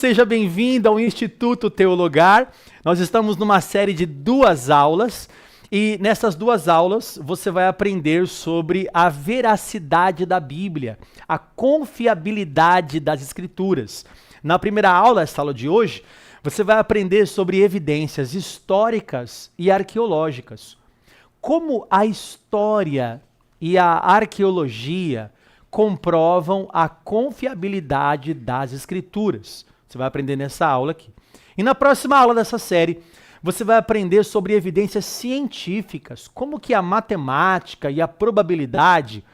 Seja bem-vindo ao Instituto Teologar. Nós estamos numa série de 2 aulas e nessas 2 aulas você vai aprender sobre a veracidade da Bíblia, a confiabilidade das Escrituras. Na primeira aula, essa aula de hoje, você vai aprender sobre evidências históricas e arqueológicas. Como a história e a arqueologia comprovam a confiabilidade das Escrituras. Você vai aprender nessa aula aqui. E na próxima aula dessa série, você vai aprender sobre evidências científicas, como que a matemática e a probabilidade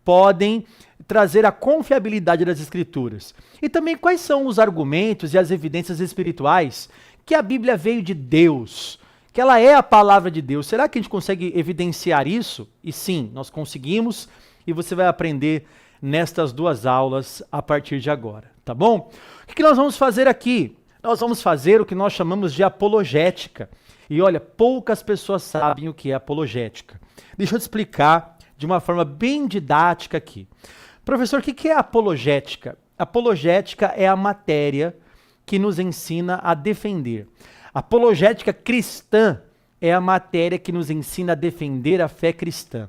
podem trazer a confiabilidade das Escrituras. E também quais são os argumentos e as evidências espirituais que a Bíblia veio de Deus, que ela é a palavra de Deus. Será que a gente consegue evidenciar isso? E sim, nós conseguimos, e você vai aprender nestas 2 aulas a partir de agora, tá bom? O que nós vamos fazer aqui? Nós vamos fazer o que nós chamamos de apologética. E olha, poucas pessoas sabem o que é apologética. Deixa eu te explicar de uma forma bem didática aqui. Professor, o que é apologética? Apologética é a matéria que nos ensina a defender. Apologética cristã é a matéria que nos ensina a defender a fé cristã.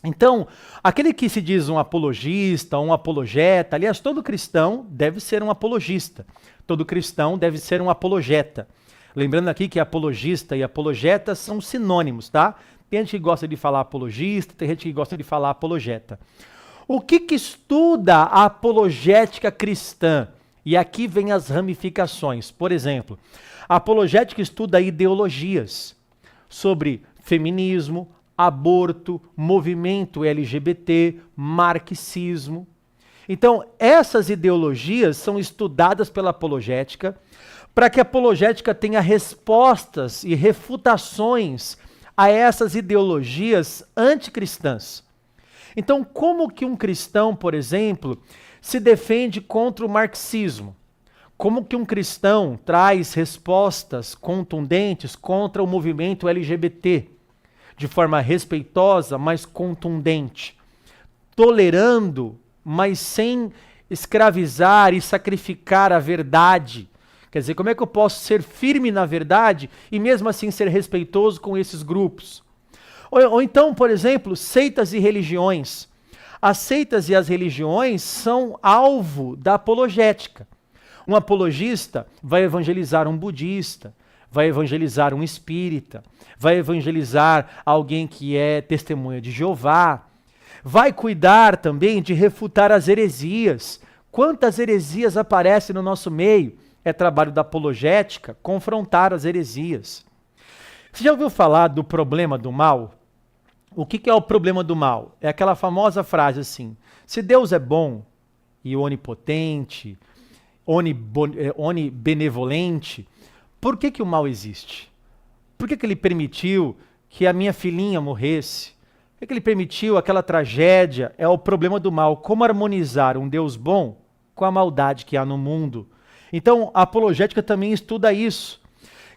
Então, aquele que se diz um apologista, um apologeta, aliás, todo cristão deve ser um apologista, todo cristão deve ser um apologeta. Lembrando aqui que apologista e apologeta são sinônimos, tá? Tem gente que gosta de falar apologista, tem gente que gosta de falar apologeta. O que estuda a apologética cristã? E aqui vem as ramificações. Por exemplo, a apologética estuda ideologias sobre feminismo, aborto, movimento LGBT, marxismo. Então, essas ideologias são estudadas pela apologética para que a apologética tenha respostas e refutações a essas ideologias anticristãs. Então, como que um cristão, por exemplo, se defende contra o marxismo? Como que um cristão traz respostas contundentes contra o movimento LGBT? De forma respeitosa, mas contundente, tolerando, mas sem escravizar e sacrificar a verdade. Quer dizer, como é que eu posso ser firme na verdade e mesmo assim ser respeitoso com esses grupos? Ou então, por exemplo, seitas e religiões. As seitas e as religiões são alvo da apologética. Um apologista vai evangelizar um budista, vai evangelizar um espírita, vai evangelizar alguém que é testemunha de Jeová, vai cuidar também de refutar as heresias. Quantas heresias aparecem no nosso meio? É trabalho da apologética confrontar as heresias. Você já ouviu falar do problema do mal? O que é o problema do mal? É aquela famosa frase assim: se Deus é bom e onipotente, onibenevolente, por que o mal existe? Por que ele permitiu que a minha filhinha morresse? Por que ele permitiu aquela tragédia? É o problema do mal. Como harmonizar um Deus bom com a maldade que há no mundo? Então, a apologética também estuda isso.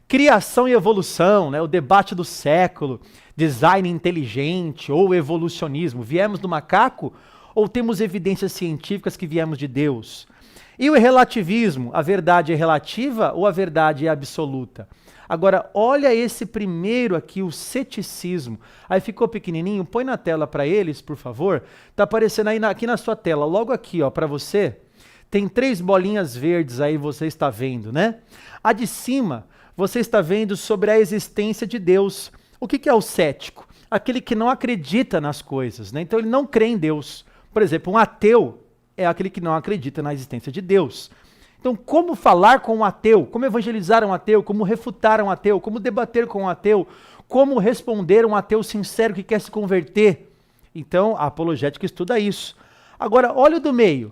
Criação e evolução, né? O debate do século, design inteligente ou evolucionismo. Viemos do macaco ou temos evidências científicas que viemos de Deus? E o relativismo, a verdade é relativa ou a verdade é absoluta? Agora, olha esse primeiro aqui, o ceticismo. Aí ficou pequenininho, põe na tela para eles, por favor. Está aparecendo aí aqui na sua tela, logo aqui, ó, para você. Tem 3 bolinhas verdes aí, você está vendo, né? A de cima, você está vendo sobre a existência de Deus. O que é o cético? Aquele que não acredita nas coisas, né? Então ele não crê em Deus. Por exemplo, um ateu é aquele que não acredita na existência de Deus. Então, como falar com um ateu? Como evangelizar um ateu? Como refutar um ateu? Como debater com um ateu? Como responder um ateu sincero que quer se converter? Então, a apologética estuda isso. Agora, olha o do meio.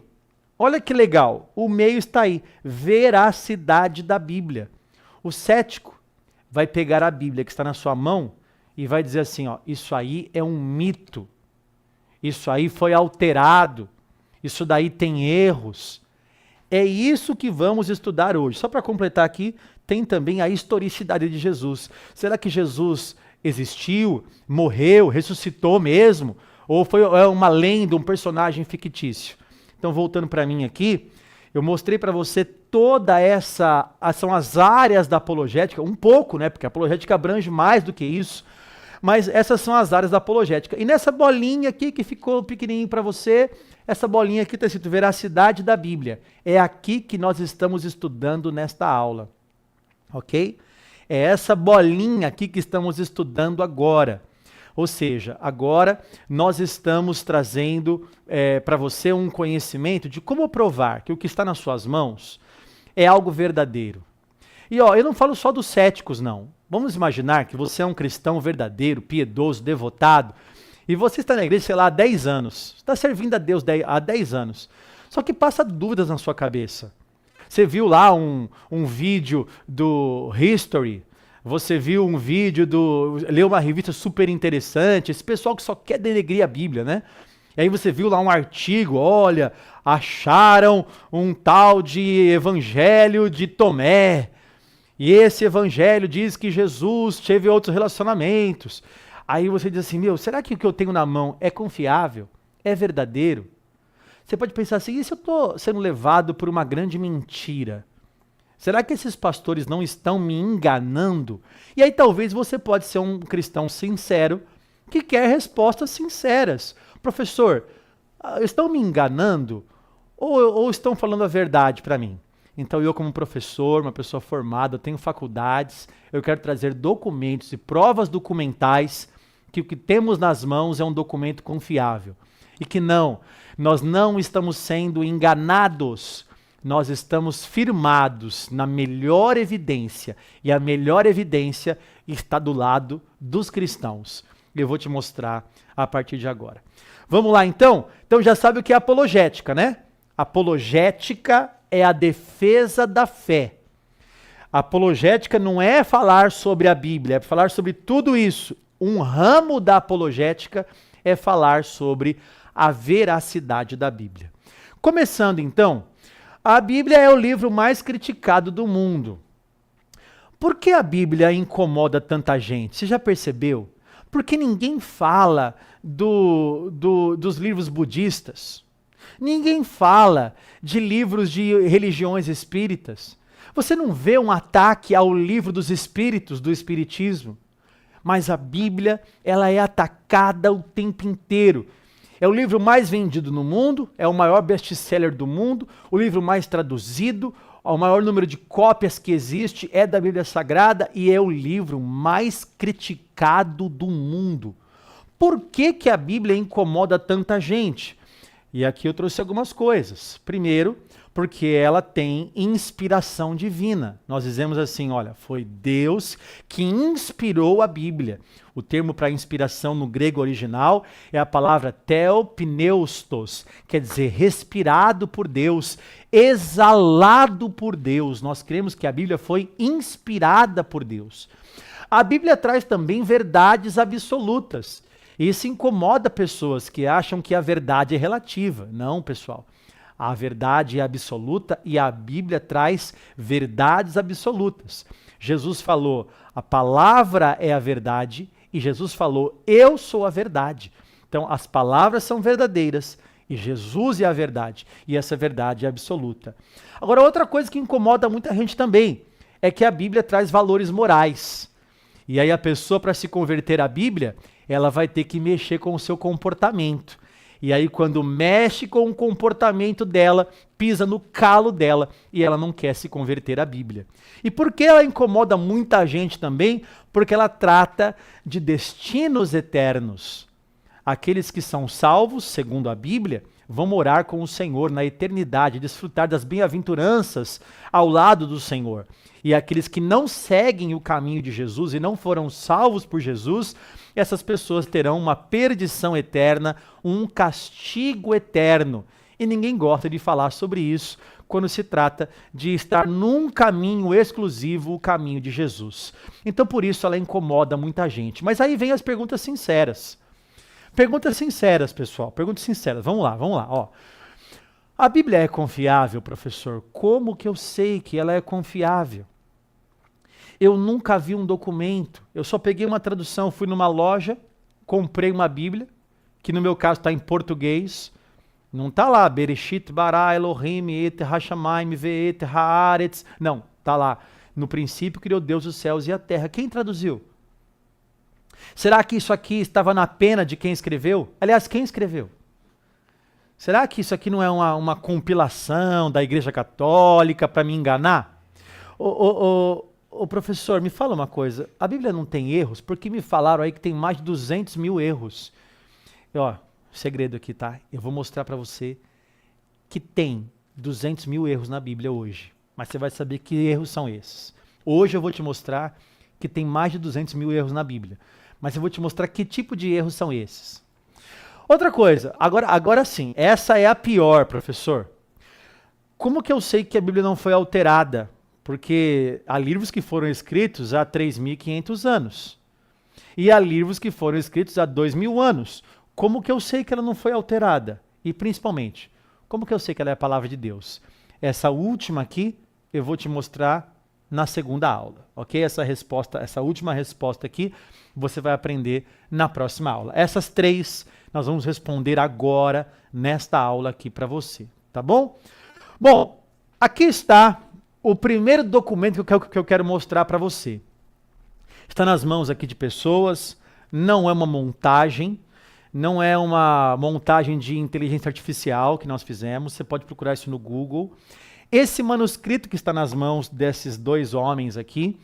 Olha que legal. O meio está aí. Veracidade da Bíblia. O cético vai pegar a Bíblia que está na sua mão e vai dizer assim, ó, isso aí é um mito. Isso aí foi alterado. Isso daí tem erros. É isso que vamos estudar hoje. Só para completar aqui, tem também a historicidade de Jesus. Será que Jesus existiu, morreu, ressuscitou mesmo? Ou foi uma lenda, um personagem fictício? Então, voltando para mim aqui, Eu mostrei para você toda são as áreas da apologética, um pouco, né? Porque a apologética abrange mais do que isso. Mas essas são as áreas da apologética. E nessa bolinha aqui que ficou pequenininho para você, essa bolinha aqui está escrito veracidade da Bíblia. É aqui que nós estamos estudando nesta aula. Ok? É essa bolinha aqui que estamos estudando agora. Ou seja, agora nós estamos trazendo para você um conhecimento de como provar que o que está nas suas mãos é algo verdadeiro. E eu não falo só dos céticos, não. Vamos imaginar que você é um cristão verdadeiro, piedoso, devotado, e você está na igreja, sei lá, há 10 anos. Está servindo a Deus há 10 anos. Só que passa dúvidas na sua cabeça. Você viu lá um vídeo do History, você viu um vídeo leu uma revista super interessante, esse pessoal que só quer denegrir a Bíblia, né? E aí você viu lá um artigo, olha, acharam um tal de evangelho de Tomé, e esse evangelho diz que Jesus teve outros relacionamentos. Aí você diz assim, será que o que eu tenho na mão é confiável? É verdadeiro? Você pode pensar assim, e se eu estou sendo levado por uma grande mentira? Será que esses pastores não estão me enganando? E aí talvez você pode ser um cristão sincero que quer respostas sinceras. Professor, estão me enganando ou estão falando a verdade para mim? Então eu como professor, uma pessoa formada, eu tenho faculdades, eu quero trazer documentos e provas documentais que o que temos nas mãos é um documento confiável. E que nós não estamos sendo enganados, nós estamos firmados na melhor evidência. E a melhor evidência está do lado dos cristãos. Eu vou te mostrar a partir de agora. Vamos lá então? Então já sabe o que é apologética, né? Apologética é a defesa da fé. Apologética não é falar sobre a Bíblia, é falar sobre tudo isso. Um ramo da apologética é falar sobre a veracidade da Bíblia. Começando então, a Bíblia é o livro mais criticado do mundo. Por que a Bíblia incomoda tanta gente? Você já percebeu? Porque ninguém fala dos livros budistas. Ninguém fala de livros de religiões espíritas. Você não vê um ataque ao livro dos espíritos, do espiritismo. Mas a Bíblia, ela é atacada o tempo inteiro. É o livro mais vendido no mundo, é o maior best-seller do mundo, o livro mais traduzido, o maior número de cópias que existe é da Bíblia Sagrada e é o livro mais criticado do mundo. Por que que a Bíblia incomoda tanta gente? E aqui eu trouxe algumas coisas. Primeiro, porque ela tem inspiração divina. Nós dizemos assim, olha, foi Deus que inspirou a Bíblia. O termo para inspiração no grego original é a palavra theopneustos, quer dizer, respirado por Deus, exalado por Deus. Nós cremos que a Bíblia foi inspirada por Deus. A Bíblia traz também verdades absolutas. Isso incomoda pessoas que acham que a verdade é relativa. Não, pessoal. A verdade é absoluta e a Bíblia traz verdades absolutas. Jesus falou, a palavra é a verdade, e Jesus falou, eu sou a verdade. Então, as palavras são verdadeiras e Jesus é a verdade, e essa verdade é absoluta. Agora, outra coisa que incomoda muita gente também é que a Bíblia traz valores morais. E aí a pessoa, para se converter à Bíblia, ela vai ter que mexer com o seu comportamento. E aí quando mexe com o comportamento dela, pisa no calo dela e ela não quer se converter à Bíblia. E por que ela incomoda muita gente também? Porque ela trata de destinos eternos. Aqueles que são salvos, segundo a Bíblia, vão morar com o Senhor na eternidade, desfrutar das bem-aventuranças ao lado do Senhor. E aqueles que não seguem o caminho de Jesus e não foram salvos por Jesus, essas pessoas terão uma perdição eterna, um castigo eterno. E ninguém gosta de falar sobre isso quando se trata de estar num caminho exclusivo, o caminho de Jesus. Então por isso ela incomoda muita gente. Mas aí vem as perguntas sinceras. Perguntas sinceras, pessoal. Perguntas sinceras. Vamos lá. Ó. A Bíblia é confiável, professor? Como que eu sei que ela é confiável? Eu nunca vi um documento. Eu só peguei uma tradução, fui numa loja, comprei uma Bíblia, que no meu caso está em português, Não está lá, Bereshit bara Elohim et hashamayim ve'et haaretz. Não, está lá. No princípio criou Deus os céus e a terra. Quem traduziu? Será que isso aqui estava na pena de quem escreveu? Aliás, quem escreveu? Será que isso aqui não é uma compilação da Igreja Católica para me enganar? Ô professor, me fala uma coisa. A Bíblia não tem erros? Porque me falaram aí que tem mais de 200 mil erros. E, ó, segredo aqui, tá? Eu vou mostrar para você que tem 200 mil erros na Bíblia hoje. Mas você vai saber que erros são esses. Hoje eu vou te mostrar que tem mais de 200 mil erros na Bíblia. Mas eu vou te mostrar que tipo de erros são esses. Outra coisa, agora sim, essa é a pior, professor. Como que eu sei que a Bíblia não foi alterada? Porque há livros que foram escritos há 3.500 anos. E há livros que foram escritos há 2.000 anos. Como que eu sei que ela não foi alterada? E principalmente, como que eu sei que ela é a palavra de Deus? Essa última aqui, eu vou te mostrar na segunda aula, ok? Essa última resposta aqui, você vai aprender na próxima aula. Essas três nós vamos responder agora, nesta aula aqui para você, tá bom? Bom, aqui está o primeiro documento que eu quero mostrar para você. Está nas mãos aqui de pessoas, não é uma montagem, não é uma montagem de inteligência artificial que nós fizemos, você pode procurar isso no Google. Esse manuscrito que está nas mãos desses dois homens aqui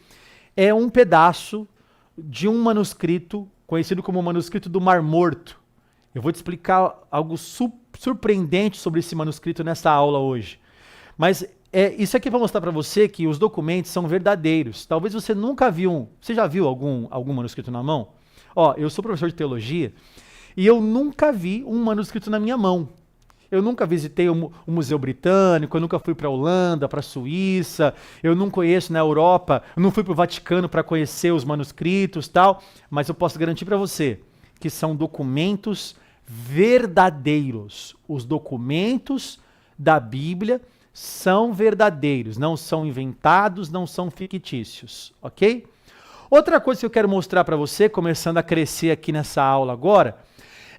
é um pedaço de um manuscrito conhecido como o manuscrito do Mar Morto. Eu vou te explicar algo surpreendente sobre esse manuscrito nessa aula hoje. Mas isso aqui vai mostrar para você que os documentos são verdadeiros. Talvez você nunca viu você já viu algum manuscrito na mão? Ó, eu sou professor de teologia e eu nunca vi um manuscrito na minha mão. Eu nunca visitei o Museu Britânico, eu nunca fui para a Holanda, para a Suíça, eu não conheço na Europa, eu não fui para o Vaticano para conhecer os manuscritos e tal, mas eu posso garantir para você que são documentos verdadeiros. Os documentos da Bíblia são verdadeiros, não são inventados, não são fictícios, ok? Outra coisa que eu quero mostrar para você, começando a crescer aqui nessa aula agora,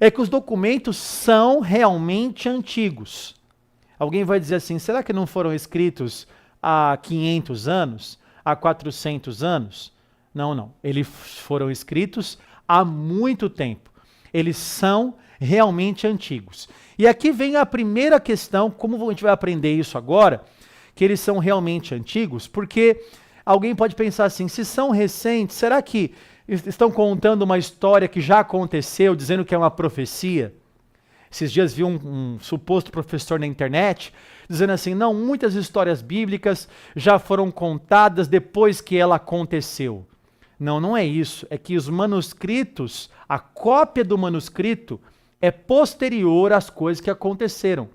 é que os documentos são realmente antigos. Alguém vai dizer assim, será que não foram escritos há 500 anos? Há 400 anos? Não, não. Eles foram escritos há muito tempo. Eles são realmente antigos. E aqui vem a primeira questão, como a gente vai aprender isso agora, que eles são realmente antigos, porque alguém pode pensar assim, se são recentes, será que estão contando uma história que já aconteceu, dizendo que é uma profecia? Esses dias vi um suposto professor na internet dizendo assim, não, muitas histórias bíblicas já foram contadas depois que ela aconteceu. Não, não é isso. É que os manuscritos, a cópia do manuscrito é posterior às coisas que aconteceram.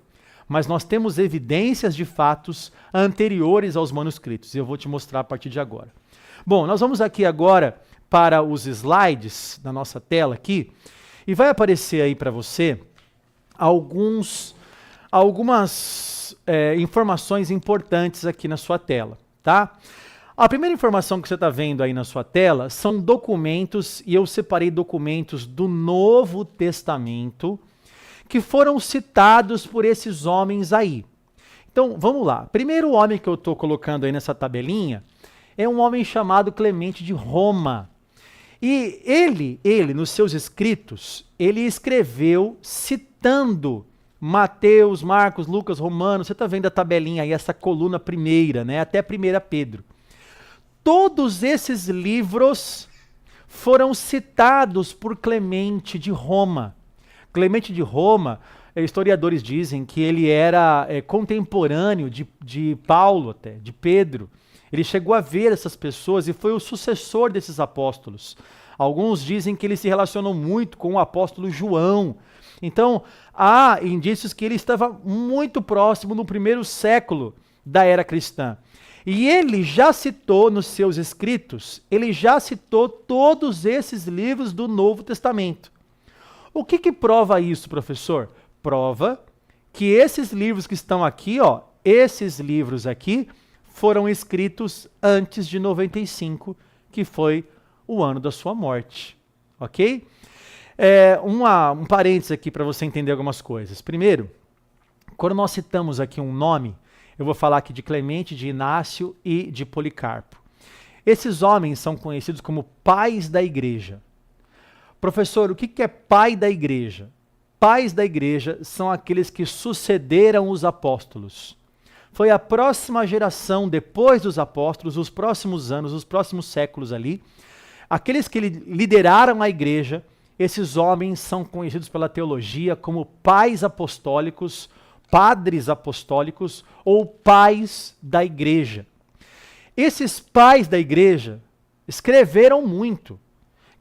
Mas nós temos evidências de fatos anteriores aos manuscritos. E eu vou te mostrar a partir de agora. Bom, nós vamos aqui agora para os slides da nossa tela aqui. E vai aparecer aí para você algumas informações importantes aqui na sua tela, tá? A primeira informação que você está vendo aí na sua tela são documentos, e eu separei documentos do Novo Testamento que foram citados por esses homens aí. Então, vamos lá. Primeiro homem que eu estou colocando aí nessa tabelinha é um homem chamado Clemente de Roma. E ele, nos seus escritos, ele escreveu citando Mateus, Marcos, Lucas, Romanos. Você está vendo a tabelinha aí, essa coluna primeira, né? Até 1 Pedro. Todos esses livros foram citados por Clemente de Roma. Clemente de Roma, historiadores dizem que ele era contemporâneo de Paulo até, de Pedro. Ele chegou a ver essas pessoas e foi o sucessor desses apóstolos. Alguns dizem que ele se relacionou muito com o apóstolo João. Então, há indícios que ele estava muito próximo no primeiro século da era cristã. E ele já citou nos seus escritos, ele já citou todos esses livros do Novo Testamento. O que prova isso, professor? Prova que esses livros que estão aqui, ó, esses livros aqui, foram escritos antes de 95, que foi o ano da sua morte, ok? Um parênteses aqui para você entender algumas coisas. Primeiro, Quando nós citamos aqui um nome, eu vou falar aqui de Clemente, de Inácio e de Policarpo. Esses homens são conhecidos como pais da igreja. Professor, o que é pai da igreja? Pais da igreja são aqueles que sucederam os apóstolos. Foi a próxima geração depois dos apóstolos, os próximos anos, os próximos séculos ali. Aqueles que lideraram a igreja, esses homens são conhecidos pela teologia como pais apostólicos, padres apostólicos ou pais da igreja. Esses pais da igreja escreveram muito.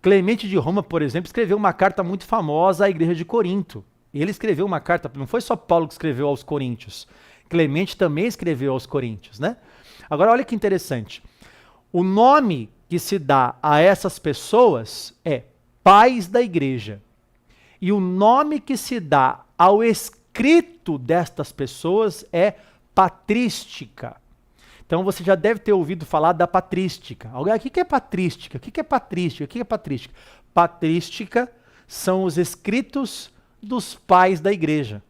Clemente de Roma, por exemplo, escreveu uma carta muito famosa à igreja de Corinto. Ele escreveu uma carta, não foi só Paulo que escreveu aos Coríntios. Clemente também escreveu aos Coríntios, né? Agora, olha que interessante. O nome que se dá a essas pessoas é pais da igreja. E o nome que se dá ao escrito destas pessoas é patrística. Então você já deve ter ouvido falar da patrística. O que é patrística? O que é patrística? O que é patrística? Patrística são os escritos dos pais da igreja.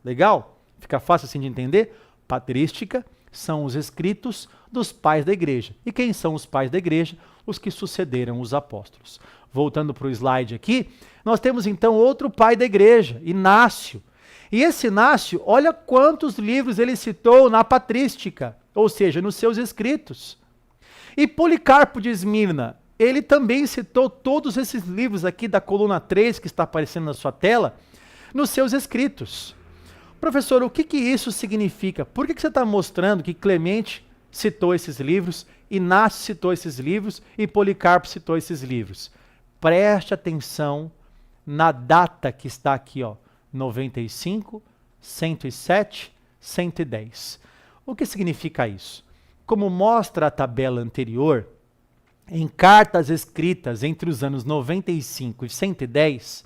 Legal? Fica fácil assim de entender? Patrística são os escritos dos pais da igreja. E quem são os pais da igreja? Os que sucederam os apóstolos. Voltando para o slide aqui, nós temos então outro pai da igreja, Inácio. E esse Inácio, olha quantos livros ele citou na patrística, ou seja, nos seus escritos. E Policarpo de Esmirna, ele também citou todos esses livros aqui da coluna 3, que está aparecendo na sua tela, nos seus escritos. Professor, o que isso significa? Por que você está mostrando que Clemente citou esses livros, Inácio citou esses livros e Policarpo citou esses livros? Preste atenção na data que está aqui, ó, 95, 107, 110. O que significa isso? Como mostra a tabela anterior, em cartas escritas entre os anos 95 e 110,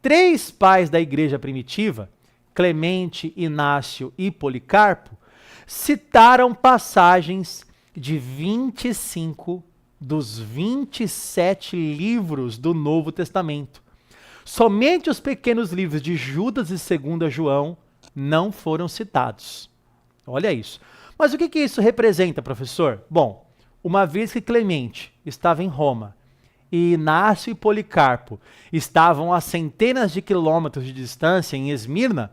3 pais da igreja primitiva, Clemente, Inácio e Policarpo, citaram passagens de 25 dos 27 livros do Novo Testamento. Somente os pequenos livros de Judas e 2 João não foram citados. Olha isso. Mas o que isso representa, professor? Bom, uma vez que Clemente estava em Roma e Inácio e Policarpo estavam a centenas de quilômetros de distância em Esmirna,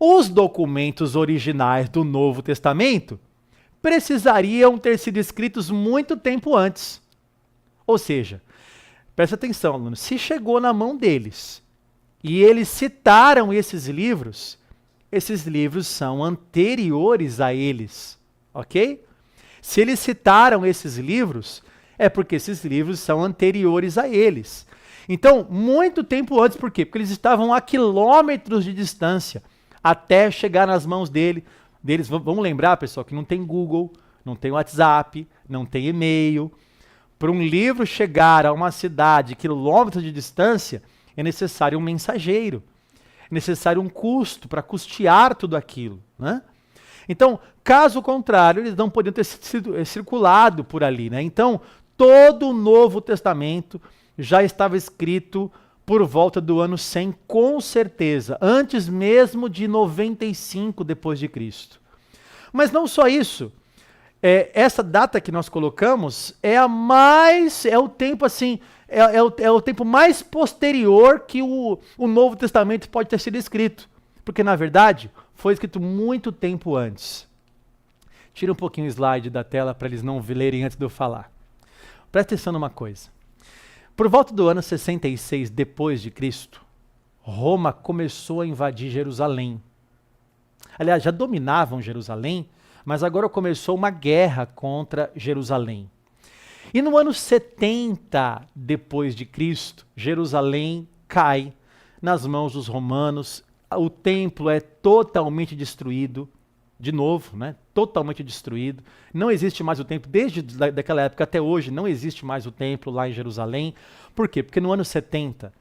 os documentos originais do Novo Testamento precisariam ter sido escritos muito tempo antes. Ou seja, presta atenção, aluno, se chegou na mão deles e eles citaram esses livros são anteriores a eles, ok? Se eles citaram esses livros, é porque esses livros são anteriores a eles. Então, muito tempo antes, por quê? Porque eles estavam a quilômetros de distância até chegar nas mãos deles. Vamos lembrar, pessoal, que não tem Google, não tem WhatsApp, não tem e-mail. Para um livro chegar a uma cidade, quilômetros de distância, é necessário um mensageiro. É necessário um custo para custear tudo aquilo, né? Então, caso contrário, eles não poderiam ter sido circulado por ali, né? Então, todo o Novo Testamento já estava escrito por volta do ano 100, com certeza, antes mesmo de 95 depois de Cristo. Mas não só isso. Essa data que nós colocamos é o tempo assim, é o tempo mais posterior que o Novo Testamento pode ter sido escrito. Porque, na verdade, foi escrito muito tempo antes. Tira um pouquinho o slide da tela para eles não lerem antes de eu falar. Presta atenção numa coisa. Por volta do ano 66 depois de Cristo, Roma começou a invadir Jerusalém. Aliás, já dominavam Jerusalém, mas agora começou uma guerra contra Jerusalém. E no ano 70 depois de Cristo, Jerusalém cai nas mãos dos romanos. O templo é totalmente destruído, de novo, né? Totalmente destruído. Não existe mais o templo, desde daquela época até hoje, não existe mais o templo lá em Jerusalém. Por quê? Porque no ano 70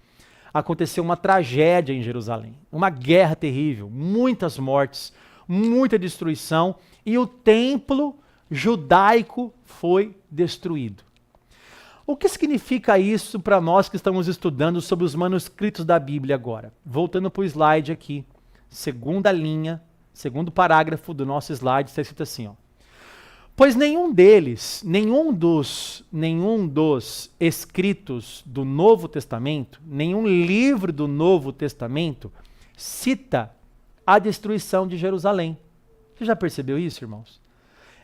aconteceu uma tragédia em Jerusalém, uma guerra terrível, muitas mortes, muita destruição, e o templo judaico foi destruído. O que significa isso para nós que estamos estudando sobre os manuscritos da Bíblia agora? Voltando para o slide aqui, segunda linha, segundo parágrafo do nosso slide, está escrito assim, ó. Pois nenhum dos escritos do Novo Testamento, nenhum livro do Novo Testamento cita a destruição de Jerusalém. Você já percebeu isso, irmãos?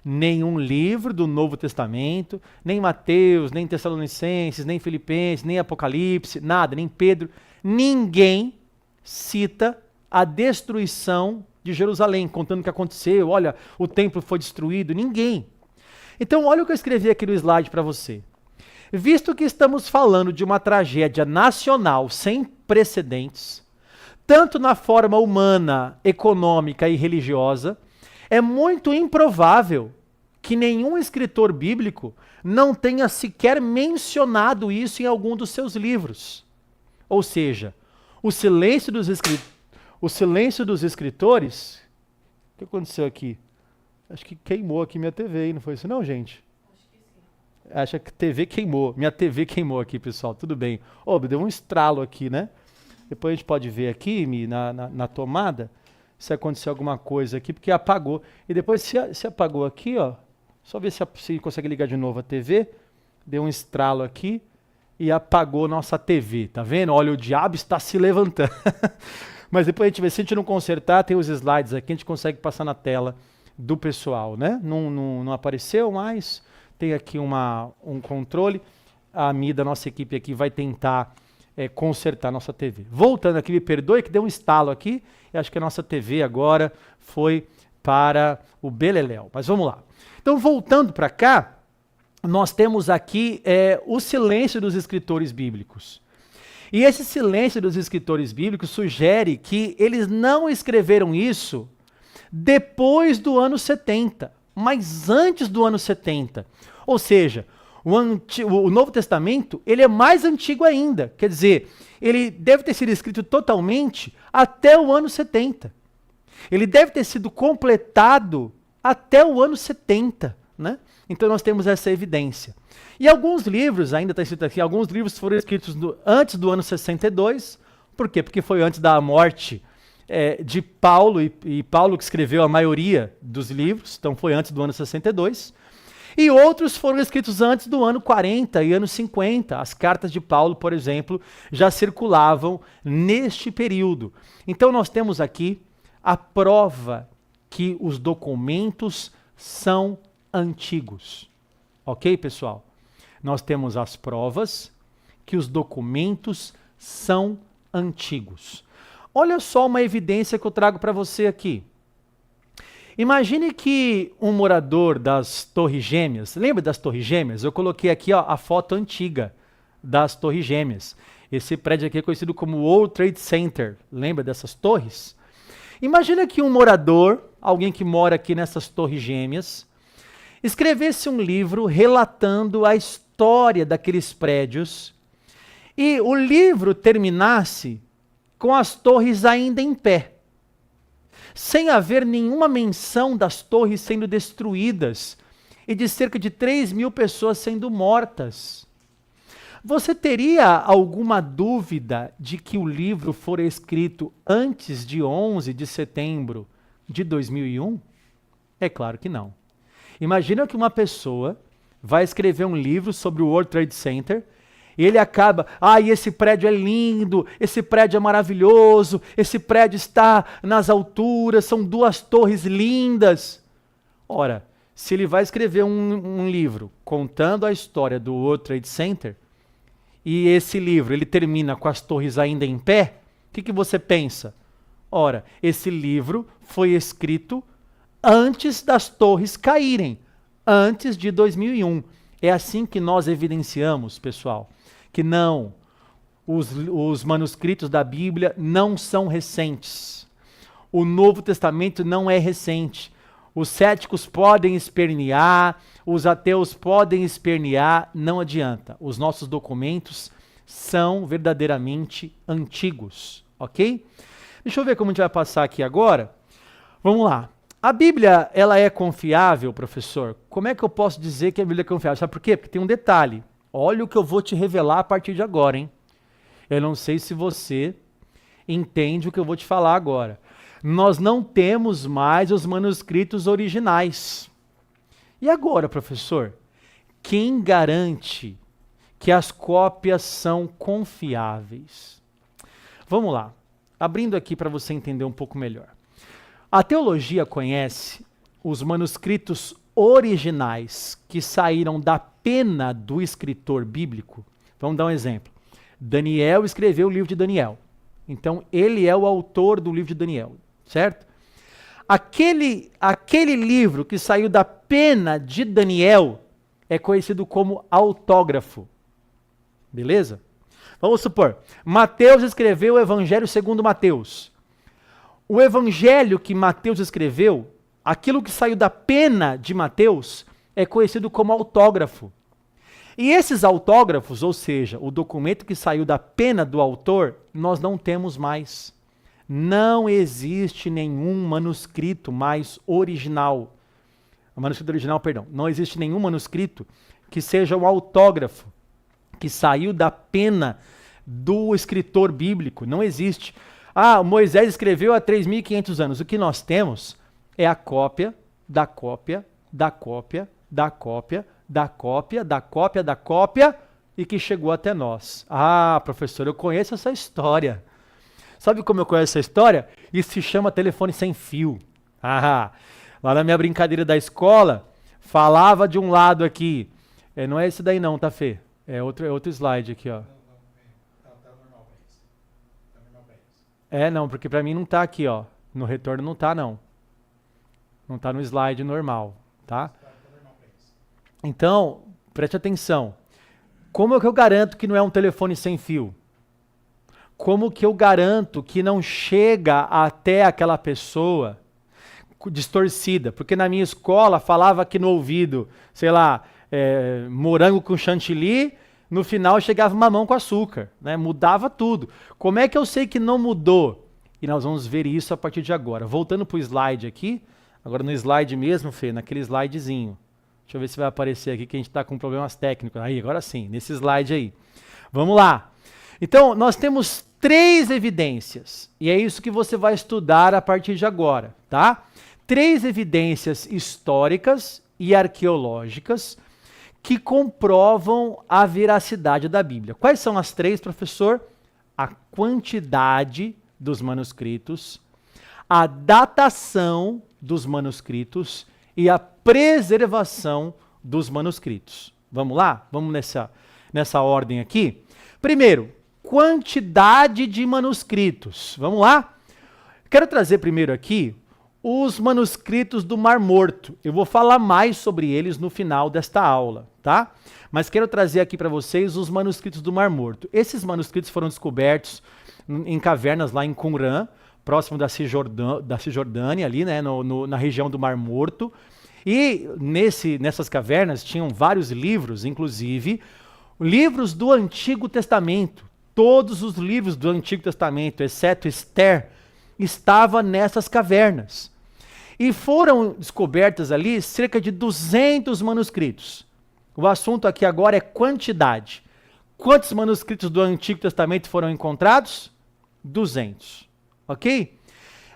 Nenhum livro do Novo Testamento, nem Mateus, nem Tessalonicenses, nem Filipenses, nem Apocalipse, nada, nem Pedro, ninguém cita a destruição de Jerusalém, contando o que aconteceu, olha, o templo foi destruído, ninguém. Então, olha o que eu escrevi aqui no slide para você. Visto que estamos falando de uma tragédia nacional sem precedentes, tanto na forma humana, econômica e religiosa, é muito improvável que nenhum escritor bíblico não tenha sequer mencionado isso em algum dos seus livros. Ou seja, o silêncio dos escritores... O que aconteceu aqui? Acho que queimou aqui minha TV aí, não foi isso não, gente? Acho que sim. Acho que a TV queimou. Minha TV queimou aqui, pessoal. Tudo bem. Deu um estralo aqui, né? Depois a gente pode ver aqui na tomada se aconteceu alguma coisa aqui, porque apagou. E depois se apagou aqui, ó, só ver se consegue ligar de novo a TV. Deu um estralo aqui e apagou nossa TV. Tá vendo? Olha, o diabo está se levantando. Mas depois a gente vê, se a gente não consertar, tem os slides aqui, a gente consegue passar na tela do pessoal, né? Não apareceu, mas tem aqui um controle. A da nossa equipe aqui vai tentar consertar a nossa TV. Voltando aqui, me perdoe que deu um estalo aqui, e acho que a nossa TV agora foi para o beleléu. Mas vamos lá. Então, voltando para cá, nós temos aqui o silêncio dos escritores bíblicos. E esse silêncio dos escritores bíblicos sugere que eles não escreveram isso depois do ano 70, mas antes do ano 70. Ou seja, o Novo Testamento ele é mais antigo ainda. Quer dizer, ele deve ter sido escrito totalmente até o ano 70. Ele deve ter sido completado até o ano 70, né? Então nós temos essa evidência. E alguns livros, ainda está escrito aqui, alguns livros foram escritos antes do ano 62. Por quê? Porque foi antes da morte de Paulo, e Paulo que escreveu a maioria dos livros, então foi antes do ano 62. E outros foram escritos antes do ano 40 e ano 50. As cartas de Paulo, por exemplo, já circulavam neste período. Então nós temos aqui a prova que os documentos são antigos. Ok, pessoal? Nós temos as provas que os documentos são antigos. Olha só uma evidência que eu trago para você aqui. Imagine que um morador das Torres Gêmeas, lembra das Torres Gêmeas? Eu coloquei aqui a foto antiga das Torres Gêmeas. Esse prédio aqui é conhecido como World Trade Center. Lembra dessas torres? Imagina que um morador, alguém que mora aqui nessas Torres Gêmeas, escrevesse um livro relatando a história daqueles prédios e o livro terminasse com as torres ainda em pé, sem haver nenhuma menção das torres sendo destruídas e de cerca de 3.000 pessoas sendo mortas. Você teria alguma dúvida de que o livro fora escrito antes de 11 de setembro de 2001? É claro que não. Imagina que uma pessoa vai escrever um livro sobre o World Trade Center e ele acaba, e esse prédio é lindo, esse prédio é maravilhoso, esse prédio está nas alturas, são 2 torres lindas. Ora, se ele vai escrever um livro contando a história do World Trade Center e esse livro ele termina com as torres ainda em pé, o que você pensa? Ora, esse livro foi escrito antes das torres caírem, antes de 2001. É assim que nós evidenciamos, pessoal, que não, os manuscritos da Bíblia não são recentes. O Novo Testamento não é recente. Os céticos podem espernear, os ateus podem espernear, não adianta. Os nossos documentos são verdadeiramente antigos, ok? Deixa eu ver como a gente vai passar aqui agora. Vamos lá. A Bíblia, ela é confiável, professor? Como é que eu posso dizer que a Bíblia é confiável? Sabe por quê? Porque tem um detalhe. Olha o que eu vou te revelar a partir de agora, hein? Eu não sei se você entende o que eu vou te falar agora. Nós não temos mais os manuscritos originais. E agora, professor? Quem garante que as cópias são confiáveis? Vamos lá, abrindo aqui para você entender um pouco melhor. A teologia conhece os manuscritos originais que saíram da pena do escritor bíblico. Vamos dar um exemplo. Daniel escreveu o livro de Daniel. Então, ele é o autor do livro de Daniel, certo? Aquele livro que saiu da pena de Daniel é conhecido como autógrafo. Beleza? Vamos supor, Mateus escreveu o Evangelho segundo Mateus. O Evangelho que Mateus escreveu, aquilo que saiu da pena de Mateus, é conhecido como autógrafo. E esses autógrafos, ou seja, o documento que saiu da pena do autor, nós não temos mais. Não existe nenhum manuscrito mais original. Manuscrito original, perdão. Não existe nenhum manuscrito que seja um autógrafo, que saiu da pena do escritor bíblico. Não existe. Ah, Moisés escreveu há 3.500 anos. O que nós temos é a cópia da cópia, da cópia, da cópia, da cópia, da cópia, da cópia, e que chegou até nós. Ah, professor, eu conheço essa história. Sabe como eu conheço essa história? Isso se chama telefone sem fio. Ah, lá na minha brincadeira da escola, falava de um lado aqui. Não é esse daí não, tá, Fê? É outro slide aqui, ó. Tá normal pra isso. Tá normal pra isso. Não, porque pra mim não tá aqui, ó. No retorno não tá, não. Não tá no slide normal, tá? Tá normal pra isso. Então, preste atenção. Como é que eu garanto que não é um telefone sem fio? Como que eu garanto que não chega até aquela pessoa distorcida? Porque na minha escola falava aqui no ouvido, sei lá, morango com chantilly, no final chegava mamão com açúcar, né? Mudava tudo. Como é que eu sei que não mudou? E nós vamos ver isso a partir de agora. Voltando para o slide aqui, agora no slide mesmo, Fê, naquele slidezinho. Deixa eu ver se vai aparecer aqui que a gente está com problemas técnicos. Aí, agora sim, nesse slide aí. Vamos lá. Então, nós temos 3 evidências, e é isso que você vai estudar a partir de agora, tá? 3 evidências históricas e arqueológicas que comprovam a veracidade da Bíblia. Quais são as 3, professor? A quantidade dos manuscritos, a datação dos manuscritos e a preservação dos manuscritos. Vamos lá? Vamos nessa ordem aqui? Primeiro, quantidade de manuscritos. Vamos lá? Quero trazer primeiro aqui os manuscritos do Mar Morto. Eu vou falar mais sobre eles no final desta aula, tá? Mas quero trazer aqui para vocês os manuscritos do Mar Morto. Esses manuscritos foram descobertos em cavernas lá em Qumran, próximo da Cisjordânia, ali, né, na região do Mar Morto. E nessas cavernas tinham vários livros, inclusive livros do Antigo Testamento. Todos os livros do Antigo Testamento, exceto Esther, estavam nessas cavernas. E foram descobertas ali cerca de 200 manuscritos. O assunto aqui agora é quantidade. Quantos manuscritos do Antigo Testamento foram encontrados? 200. Ok?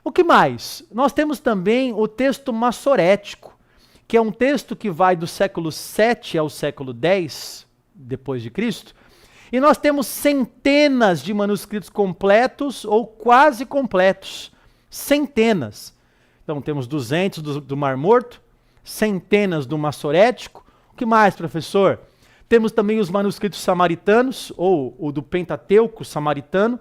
O que mais? Nós temos também o texto massorético, que é um texto que vai do século 7 ao século 10 depois de Cristo. E nós temos centenas de manuscritos completos ou quase completos. Centenas. Então temos 200 do Mar Morto, centenas do Massorético. O que mais, professor? Temos também os manuscritos samaritanos, ou o do Pentateuco samaritano.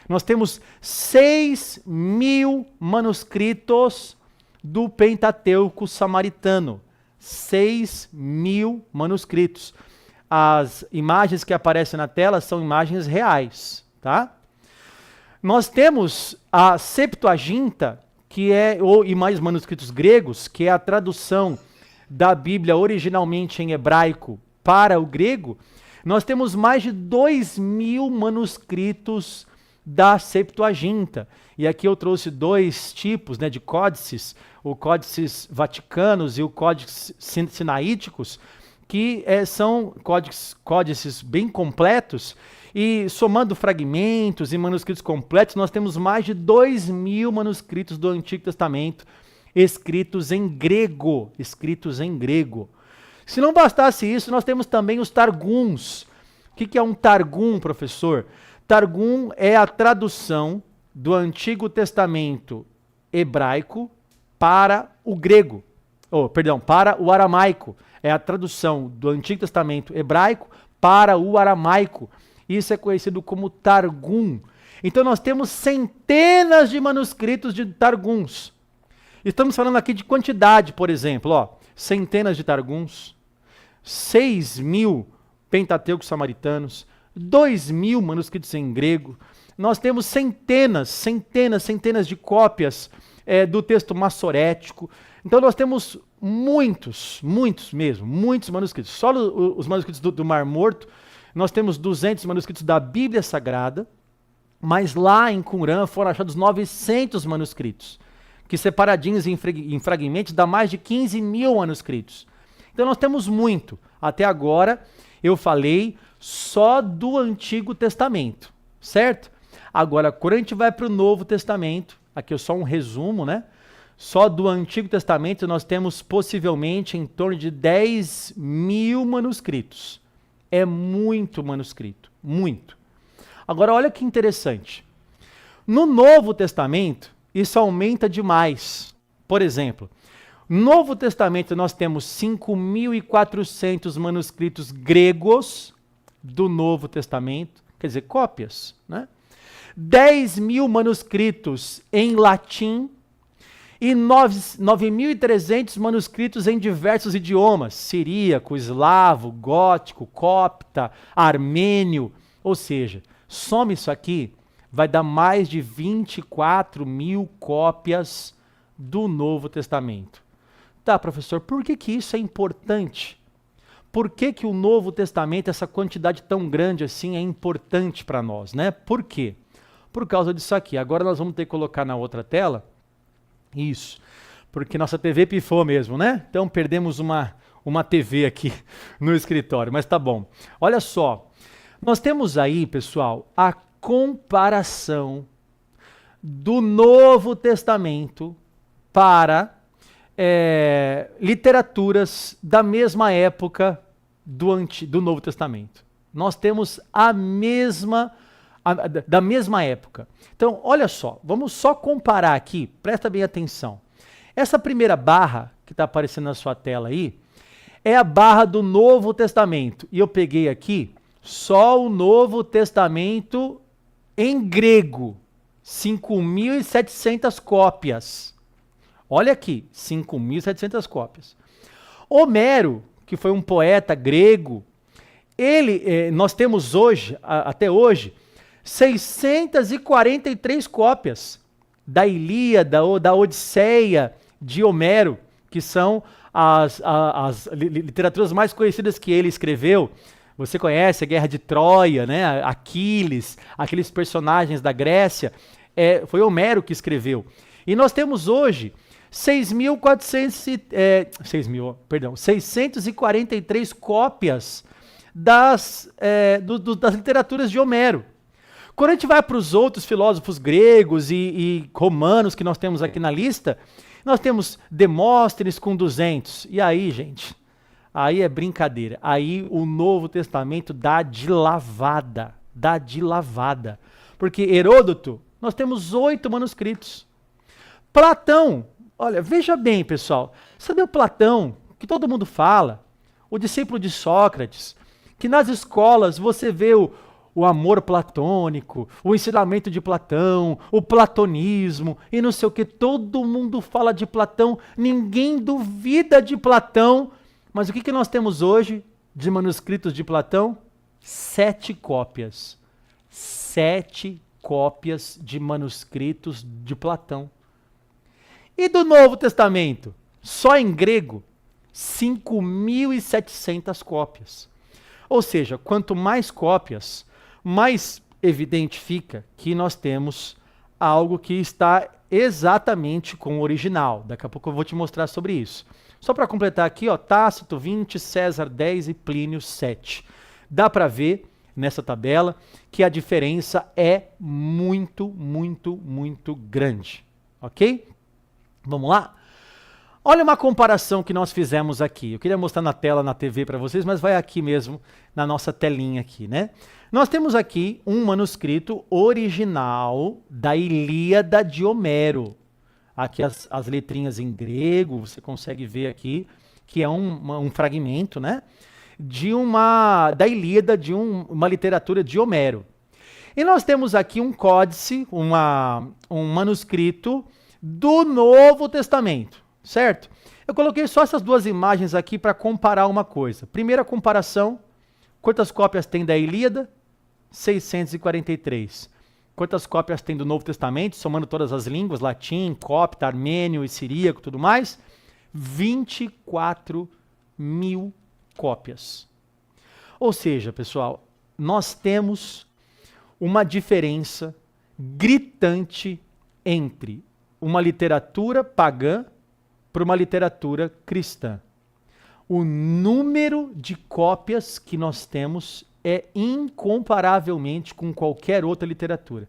Nós temos 6.000 manuscritos do Pentateuco samaritano. 6.000 manuscritos. As imagens que aparecem na tela são imagens reais, tá? Nós temos a Septuaginta, e mais manuscritos gregos, que é a tradução da Bíblia originalmente em hebraico para o grego. Nós temos mais de 2.000 manuscritos da Septuaginta. E aqui eu trouxe 2 tipos, né, de códices, o códices vaticanos e o códices sinaíticos, que são códices bem completos, e somando fragmentos e manuscritos completos, nós temos mais de 2.000 manuscritos do Antigo Testamento escritos em grego. Se não bastasse isso, nós temos também os Targums. O que é um Targum, professor? Targum é a tradução do Antigo Testamento hebraico para o grego. Para o aramaico. É a tradução do Antigo Testamento hebraico para o aramaico. Isso é conhecido como Targum. Então nós temos centenas de manuscritos de Targums. Estamos falando aqui de quantidade, por exemplo, centenas de Targums, 6.000 Pentateucos samaritanos, 2.000 manuscritos em grego. Nós temos centenas de cópias do texto massorético. Então nós temos muitos manuscritos. Só os manuscritos do Mar Morto, nós temos 200 manuscritos da Bíblia Sagrada, mas lá em Qumran foram achados 900 manuscritos, que separadinhos em fragmentos dá mais de 15.000 manuscritos. Então nós temos muito. Até agora eu falei só do Antigo Testamento, certo? Agora, quando a gente vai para o Novo Testamento, aqui é só um resumo, né? Só do Antigo Testamento nós temos possivelmente em torno de 10.000 manuscritos. É muito manuscrito, muito. Agora olha que interessante. No Novo Testamento, isso aumenta demais. Por exemplo, no Novo Testamento nós temos 5.400 manuscritos gregos do Novo Testamento, quer dizer, cópias, né? 10.000 manuscritos em latim e 9.300 manuscritos em diversos idiomas, siríaco, eslavo, gótico, copta, armênio, ou seja, soma isso aqui, vai dar mais de 24.000 cópias do Novo Testamento. Tá, professor, por que isso é importante? Por que o Novo Testamento, essa quantidade tão grande assim, é importante para nós, né? Por quê? Por causa disso aqui. Agora nós vamos ter que colocar na outra tela. Isso. Porque nossa TV pifou mesmo, né? Então perdemos uma TV aqui no escritório, mas tá bom. Olha só. Nós temos aí, pessoal, a comparação do Novo Testamento para literaturas da mesma época do Novo Testamento. Nós temos da mesma época. Então, olha só, vamos só comparar aqui, presta bem atenção. Essa primeira barra que está aparecendo na sua tela aí, é a barra do Novo Testamento. E eu peguei aqui só o Novo Testamento em grego, 5.700 cópias. Olha aqui, 5.700 cópias. Homero, que foi um poeta grego, nós temos hoje, até hoje, 643 cópias da Ilíada ou da Odisseia de Homero, que são as literaturas mais conhecidas que ele escreveu. Você conhece a Guerra de Troia, né? Aquiles, aqueles personagens da Grécia, foi Homero que escreveu. E nós temos hoje 643 cópias das literaturas de Homero. Quando a gente vai para os outros filósofos gregos e romanos que nós temos aqui na lista, nós temos Demóstenes com 200. E aí, gente, aí é brincadeira. Aí o Novo Testamento dá de lavada. Porque Heródoto, nós temos 8 manuscritos. Platão, olha, veja bem, pessoal. Sabe o Platão, que todo mundo fala, o discípulo de Sócrates, que nas escolas você vê o amor platônico, o ensinamento de Platão, o platonismo e não sei o que. Todo mundo fala de Platão, ninguém duvida de Platão. Mas o que nós temos hoje de manuscritos de Platão? 7 cópias. 7 cópias de manuscritos de Platão. E do Novo Testamento? Só em grego, 5.700 cópias. Ou seja, quanto mais cópias, mais evidente fica que nós temos algo que está exatamente com o original. Daqui a pouco eu vou te mostrar sobre isso. Só para completar aqui, ó, Tácito 20, César 10 e Plínio 7. Dá para ver nessa tabela que a diferença é muito, muito, muito grande, ok? Vamos lá? Olha uma comparação que nós fizemos aqui. Eu queria mostrar na tela, na TV para vocês, mas vai aqui mesmo, na nossa telinha aqui, né? Nós temos aqui um manuscrito original da Ilíada de Homero. Aqui as letrinhas em grego, você consegue ver aqui, que é um fragmento, né? Da Ilíada, de uma literatura de Homero. E nós temos aqui um códice, um manuscrito do Novo Testamento, certo? Eu coloquei só essas duas imagens aqui para comparar uma coisa. Primeira comparação, quantas cópias tem da Ilíada? 643. Quantas cópias tem do Novo Testamento, somando todas as línguas, latim, copta, armênio e siríaco, tudo mais? 24.000 cópias. Ou seja, pessoal, nós temos uma diferença gritante entre uma literatura pagã para uma literatura cristã. O número de cópias que nós temos é incomparavelmente com qualquer outra literatura.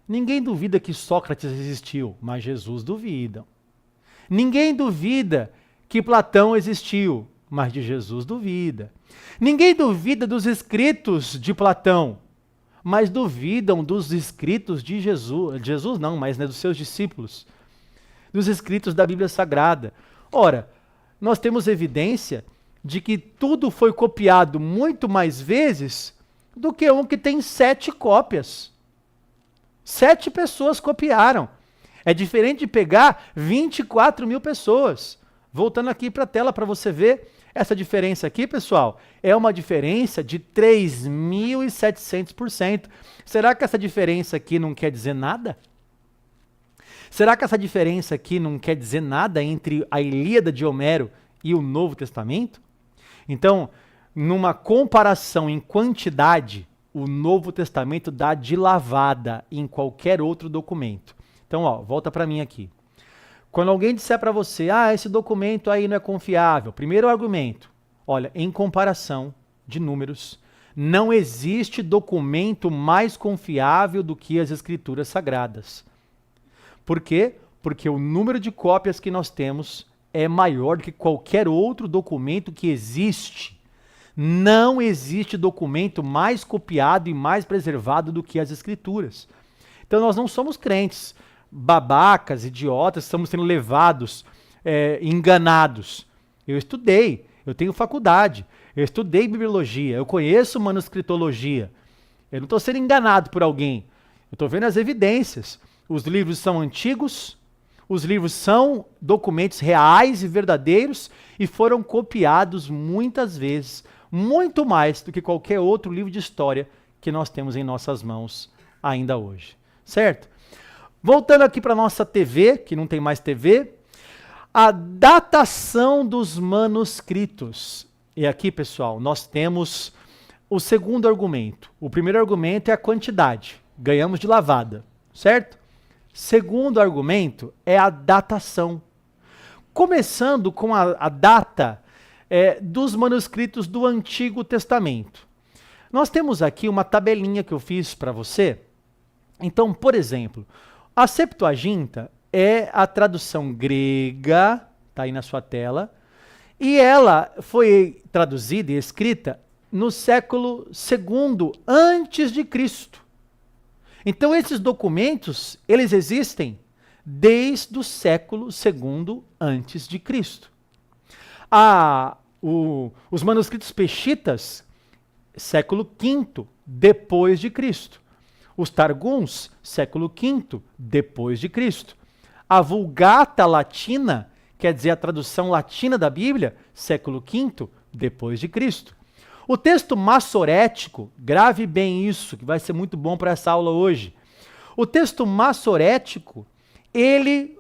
Ninguém duvida que Sócrates existiu, mas Jesus duvida. Ninguém duvida que Platão existiu, mas de Jesus duvida. Ninguém duvida dos escritos de Platão, mas duvidam dos escritos de Jesus. Jesus não, mas dos seus discípulos. Dos escritos da Bíblia Sagrada. Ora, nós temos evidência de que tudo foi copiado muito mais vezes do que um que tem 7 cópias. 7 pessoas copiaram. É diferente de pegar 24.000 pessoas. Voltando aqui para a tela para você ver essa diferença aqui, pessoal, é uma diferença de 3.700%. Será que essa diferença aqui não quer dizer nada? Será que essa diferença aqui não quer dizer nada entre a Ilíada de Homero e o Novo Testamento? Então, numa comparação em quantidade, o Novo Testamento dá de lavada em qualquer outro documento. Então, ó, volta para mim aqui. Quando alguém disser para você, esse documento aí não é confiável, primeiro argumento, olha, em comparação de números, não existe documento mais confiável do que as Escrituras Sagradas. Por quê? Porque o número de cópias que nós temos é maior do que qualquer outro documento que existe. Não existe documento mais copiado e mais preservado do que as Escrituras. Então nós não somos crentes babacas, idiotas, estamos sendo levados, enganados. Eu estudei, eu tenho faculdade, eu estudei bibliologia, eu conheço manuscritologia. Eu não estou sendo enganado por alguém, eu estou vendo as evidências. Os livros são antigos, os livros são documentos reais e verdadeiros e foram copiados muitas vezes, muito mais do que qualquer outro livro de história que nós temos em nossas mãos ainda hoje. Certo? Voltando aqui para a nossa TV, que não tem mais TV, a datação dos manuscritos. E aqui, pessoal, nós temos o segundo argumento. O primeiro argumento é a quantidade. Ganhamos de lavada, certo? Segundo argumento é a datação. Começando com a data dos manuscritos do Antigo Testamento. Nós temos aqui uma tabelinha que eu fiz para você. Então, por exemplo, a Septuaginta é a tradução grega, está aí na sua tela, e ela foi traduzida e escrita no século II antes de Cristo. Então esses documentos, eles existem desde o século II antes de Cristo. Os manuscritos pechitas, século V depois de Cristo. Os Targums, século V depois de Cristo. A Vulgata Latina, quer dizer a tradução latina da Bíblia, século V depois de Cristo. O texto massorético, grave bem isso, que vai ser muito bom para essa aula hoje. O texto massorético, ele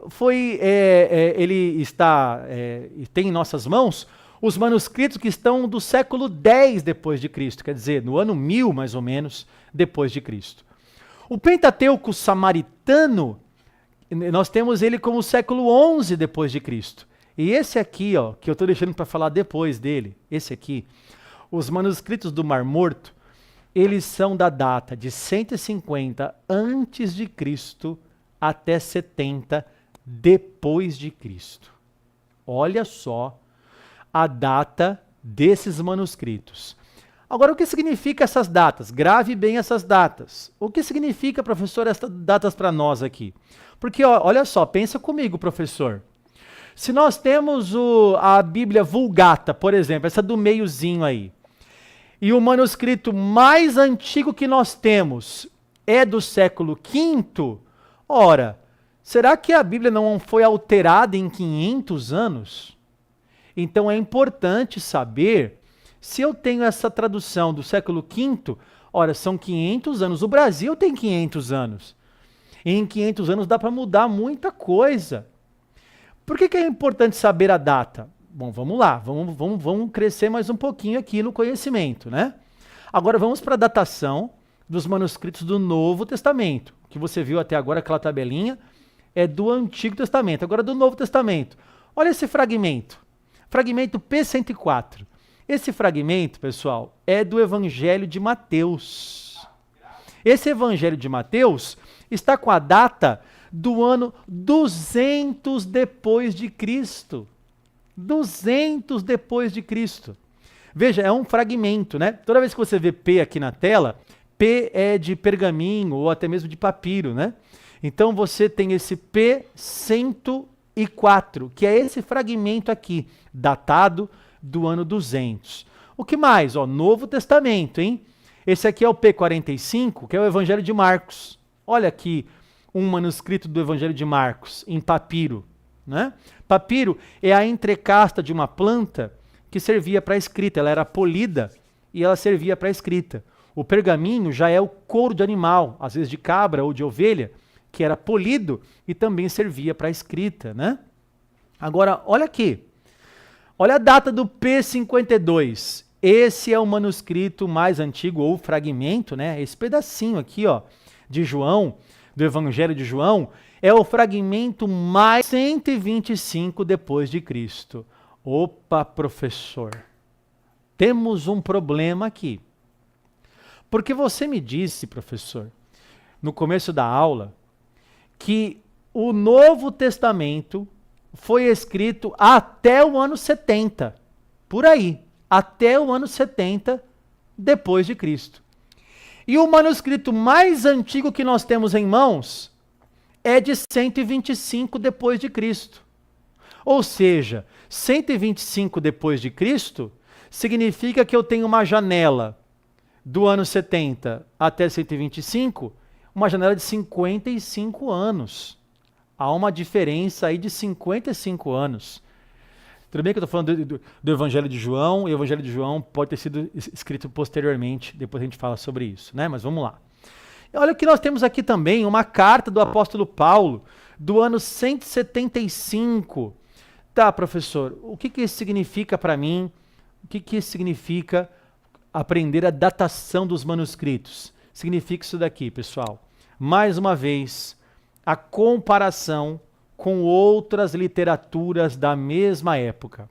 tem em nossas mãos os manuscritos que estão do século X depois de Cristo, quer dizer, no ano 1000 mais ou menos depois de Cristo. O Pentateuco samaritano, nós temos ele como o século XI depois de Cristo. E esse aqui, ó, que eu estou deixando para falar depois dele, esse aqui, os manuscritos do Mar Morto, eles são da data de 150 antes de Cristo até 70 depois de Cristo. Olha só a data desses manuscritos. Agora, o que significa essas datas? Grave bem essas datas. O que significa, professor, essas datas para nós aqui? Porque, ó, olha só, pensa comigo, professor. Se nós temos a Bíblia Vulgata, por exemplo, essa do meiozinho aí, e o manuscrito mais antigo que nós temos é do século V, ora, será que a Bíblia não foi alterada em 500 anos? Então é importante saber, se eu tenho essa tradução do século V, ora, são 500 anos. O Brasil tem 500 anos. E em 500 anos dá para mudar muita coisa. Por que é importante saber a data? Bom, vamos lá, vamos crescer mais um pouquinho aqui no conhecimento, né? Agora vamos para a datação dos manuscritos do Novo Testamento. O que você viu até agora, aquela tabelinha, é do Antigo Testamento. Agora do Novo Testamento. Olha esse fragmento. Fragmento P104. Esse fragmento, pessoal, é do Evangelho de Mateus. Esse Evangelho de Mateus está com a data do ano 200 depois de Cristo. 200 depois de Cristo. Veja, é um fragmento, né? Toda vez que você vê P aqui na tela, P é de pergaminho ou até mesmo de papiro, né? Então você tem esse P104, que é esse fragmento aqui, datado do ano 200. O que mais? Ó, Novo Testamento, hein? Esse aqui é o P45, que é o Evangelho de Marcos. Olha aqui um manuscrito do Evangelho de Marcos, em papiro, né? Papiro é a entrecasta de uma planta que servia para escrita. Ela era polida e ela servia para escrita. O pergaminho já é o couro de animal, às vezes de cabra ou de ovelha, que era polido e também servia para escrita, né? Agora, olha aqui. Olha a data do P52. Esse é o manuscrito mais antigo, ou fragmento, né? Esse pedacinho aqui, ó, de João, do Evangelho de João, é o fragmento mais 125 depois de Cristo. Opa, professor, temos um problema aqui. Porque você me disse, professor, no começo da aula, que o Novo Testamento foi escrito até o ano 70, por aí, até o ano 70 depois de Cristo. E o manuscrito mais antigo que nós temos em mãos é de 125 depois de Cristo. Ou seja, 125 depois de Cristo significa que eu tenho uma janela do ano 70 até 125, uma janela de 55 anos. Há uma diferença aí de 55 anos. Tudo bem que eu estou falando do Evangelho de João, e o Evangelho de João pode ter sido escrito posteriormente, depois a gente fala sobre isso, né? Mas vamos lá. Olha o que nós temos aqui também, uma carta do apóstolo Paulo, do ano 175. Tá, professor, o que isso significa para mim? O que isso significa aprender a datação dos manuscritos? Significa isso daqui, pessoal. Mais uma vez, a comparação com outras literaturas da mesma época.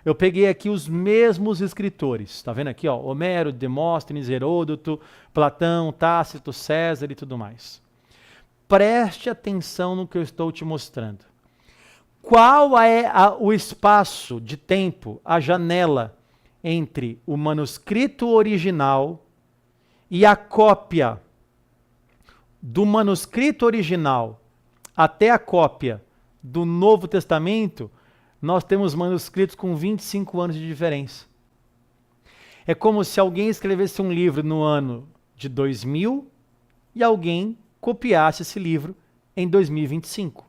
Eu peguei aqui os mesmos escritores, tá vendo aqui, ó, Homero, Demóstenes, Heródoto, Platão, Tácito, César e tudo mais. Preste atenção no que eu estou te mostrando. Qual é o espaço de tempo, a janela entre o manuscrito original e a cópia do manuscrito original até a cópia do Novo Testamento? Nós temos manuscritos com 25 anos de diferença. É como se alguém escrevesse um livro no ano de 2000 e alguém copiasse esse livro em 2025.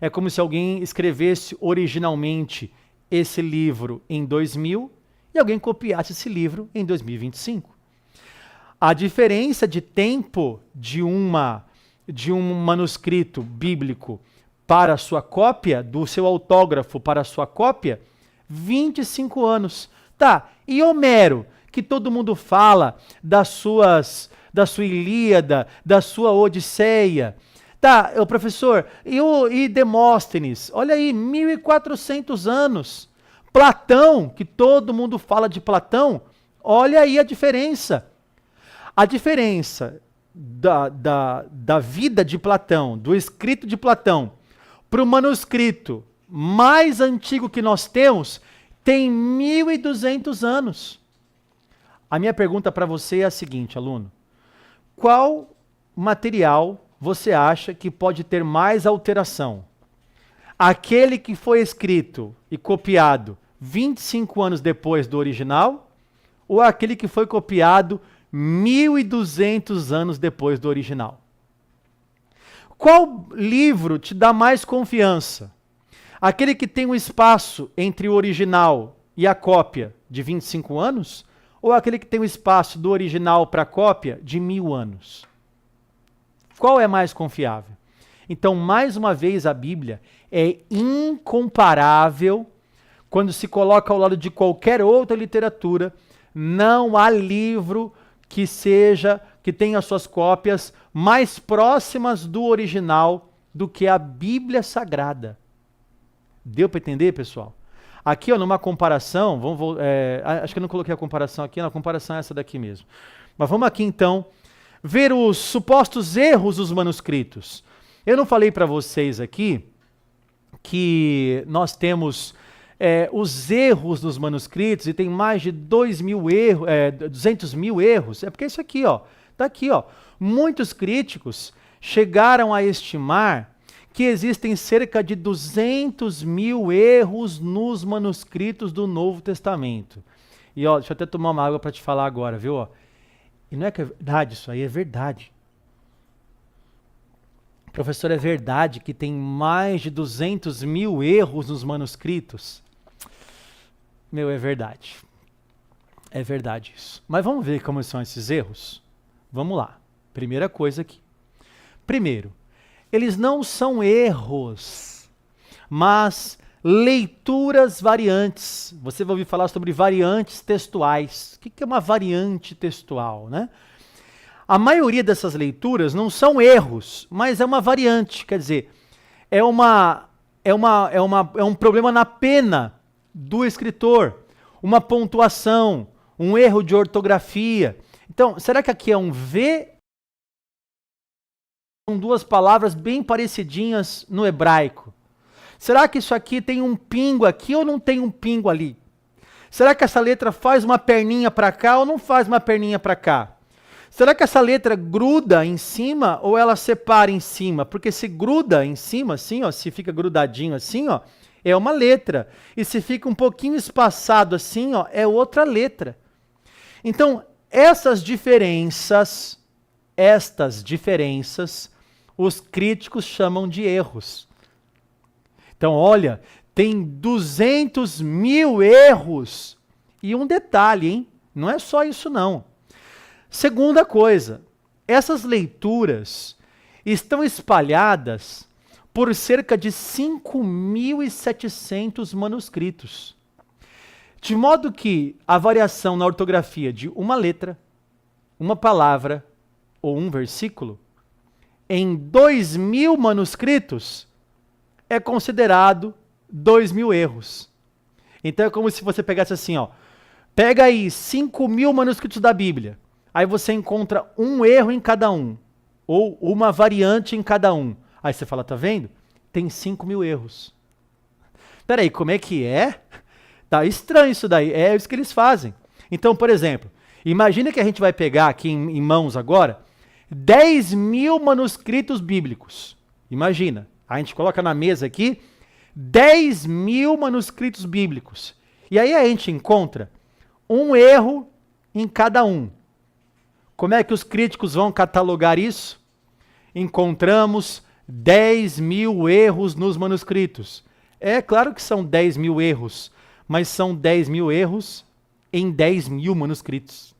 É como se alguém escrevesse originalmente esse livro em 2000 e alguém copiasse esse livro em 2025. A diferença de tempo de um manuscrito bíblico para a sua cópia, do seu autógrafo para a sua cópia, 25 anos. Tá, e Homero, que todo mundo fala da sua Ilíada, da sua Odisseia, Tá, o professor, e Demóstenes? Olha aí, 1400 anos. Platão, que todo mundo fala de Platão, olha aí a diferença. A diferença da vida de Platão, do escrito de Platão, para o manuscrito mais antigo que nós temos, tem 1200 anos. A minha pergunta para você é a seguinte, aluno. Qual material você acha que pode ter mais alteração? Aquele que foi escrito e copiado 25 anos depois do original, ou aquele que foi copiado 1200 anos depois do original? Qual livro te dá mais confiança? Aquele que tem um espaço entre o original e a cópia de 25 anos? Ou aquele que tem um espaço do original para a cópia de 1000 anos? Qual é mais confiável? Então, mais uma vez, a Bíblia é incomparável quando se coloca ao lado de qualquer outra literatura. Não há livro que tenha suas cópias mais próximas do original do que a Bíblia Sagrada. Deu para entender, pessoal? Aqui, ó, numa comparação, acho que eu não coloquei a comparação aqui, a comparação é essa daqui mesmo. Mas vamos aqui, então, ver os supostos erros dos manuscritos. Eu não falei para vocês aqui que nós temos os erros dos manuscritos e tem mais de 200 mil erros. É porque isso aqui, ó, tá aqui, ó. Muitos críticos chegaram a estimar que existem cerca de 200 mil erros nos manuscritos do Novo Testamento. E ó, deixa eu até tomar uma água para te falar agora, viu? Ó. E não é que é verdade, isso aí é verdade. Professor, é verdade que tem mais de 200 mil erros nos manuscritos? Meu, é verdade. É verdade isso. Mas vamos ver como são esses erros? Vamos lá. Primeira coisa aqui. Primeiro, eles não são erros, mas leituras variantes. Você vai ouvir falar sobre variantes textuais. O que é uma variante textual, né? A maioria dessas leituras não são erros, mas é uma variante. Quer dizer, é um problema na pena do escritor, uma pontuação, um erro de ortografia. Então, será que aqui é um V? São duas palavras bem parecidinhas no hebraico. Será que isso aqui tem um pingo aqui ou não tem um pingo ali? Será que essa letra faz uma perninha para cá ou não faz uma perninha para cá? Será que essa letra gruda em cima ou ela separa em cima? Porque se gruda em cima, assim, ó, se fica grudadinho assim, ó, é uma letra. E se fica um pouquinho espaçado assim, ó, é outra letra. Então, estas diferenças, os críticos chamam de erros. Então, olha, tem 200 mil erros. E um detalhe, hein? Não é só isso, não. Segunda coisa, essas leituras estão espalhadas por cerca de 5.700 manuscritos. De modo que a variação na ortografia de uma letra, uma palavra ou um versículo, em 2.000 manuscritos, é considerado 2.000 erros. Então é como se você pegasse assim, ó, pega aí 5.000 manuscritos da Bíblia, aí você encontra um erro em cada um, ou uma variante em cada um. Aí você fala, tá vendo? Tem 5.000 erros. Peraí, como é que é? Tá estranho isso daí, é isso que eles fazem. Então, por exemplo, imagina que a gente vai pegar aqui em mãos agora 10.000 manuscritos bíblicos. Imagina, a gente coloca na mesa aqui 10.000 manuscritos bíblicos. E aí a gente encontra um erro em cada um. Como é que os críticos vão catalogar isso? Encontramos 10.000 erros nos manuscritos. É claro que são 10.000 erros, mas são 10.000 erros em 10.000 manuscritos.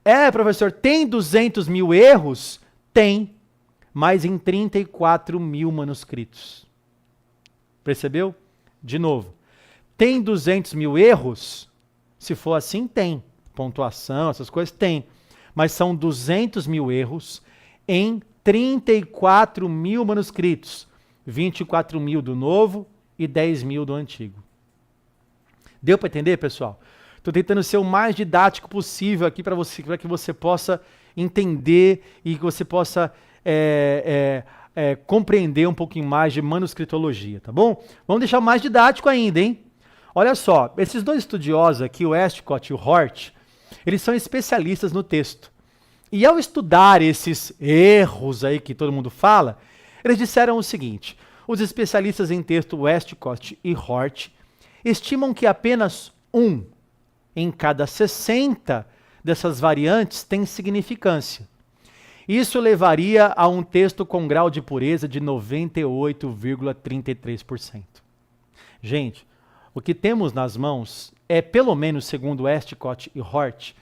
É, professor, tem 200 mil erros? Tem, mas em 34.000 manuscritos. Percebeu? De novo, tem 200 mil erros? Se for assim, tem. Pontuação, essas coisas, tem. Mas são 200 mil erros em 34 mil manuscritos, 24 mil do Novo e 10 mil do Antigo. Deu para entender, pessoal? Estou tentando ser o mais didático possível aqui para que você possa entender e que você possa compreender um pouquinho mais de manuscritologia, tá bom? Vamos deixar mais didático ainda, hein? Olha só, esses dois estudiosos aqui, o Westcott e o Hort, eles são especialistas no texto. E ao estudar esses erros aí que todo mundo fala, eles disseram o seguinte: os especialistas em texto Westcott e Hort estimam que apenas 1 em cada 60 dessas variantes tem significância. Isso levaria a um texto com grau de pureza de 98,33%. Gente, o que temos nas mãos é, pelo menos segundo Westcott e Hort,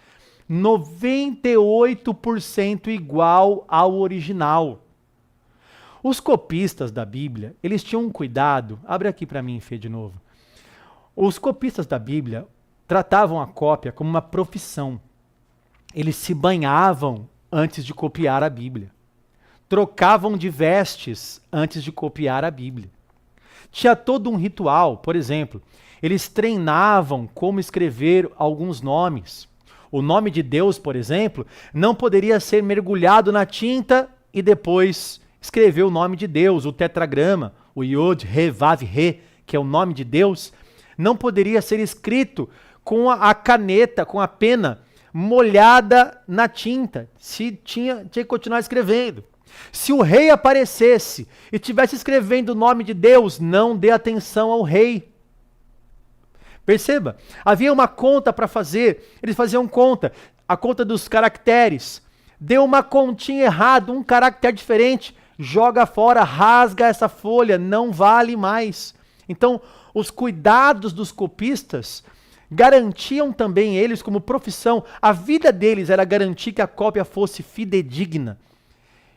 98% igual ao original. Os copistas da Bíblia, eles tinham um cuidado. Abre aqui para mim, Fê, de novo. Os copistas da Bíblia tratavam a cópia como uma profissão. Eles se banhavam antes de copiar a Bíblia. Trocavam de vestes antes de copiar a Bíblia. Tinha todo um ritual, por exemplo, eles treinavam como escrever alguns nomes. O nome de Deus, por exemplo, não poderia ser mergulhado na tinta e depois escrever o nome de Deus, o tetragrama, o Yod, He, Vav, He, que é o nome de Deus, não poderia ser escrito com a caneta, com a pena molhada na tinta. Tinha que continuar escrevendo. Se o rei aparecesse e estivesse escrevendo o nome de Deus, não dê atenção ao rei. Perceba, havia uma conta para fazer, eles faziam conta, a conta dos caracteres. Deu uma continha errada, um caractere diferente, joga fora, rasga essa folha, não vale mais. Então, os cuidados dos copistas garantiam também eles como profissão, a vida deles era garantir que a cópia fosse fidedigna.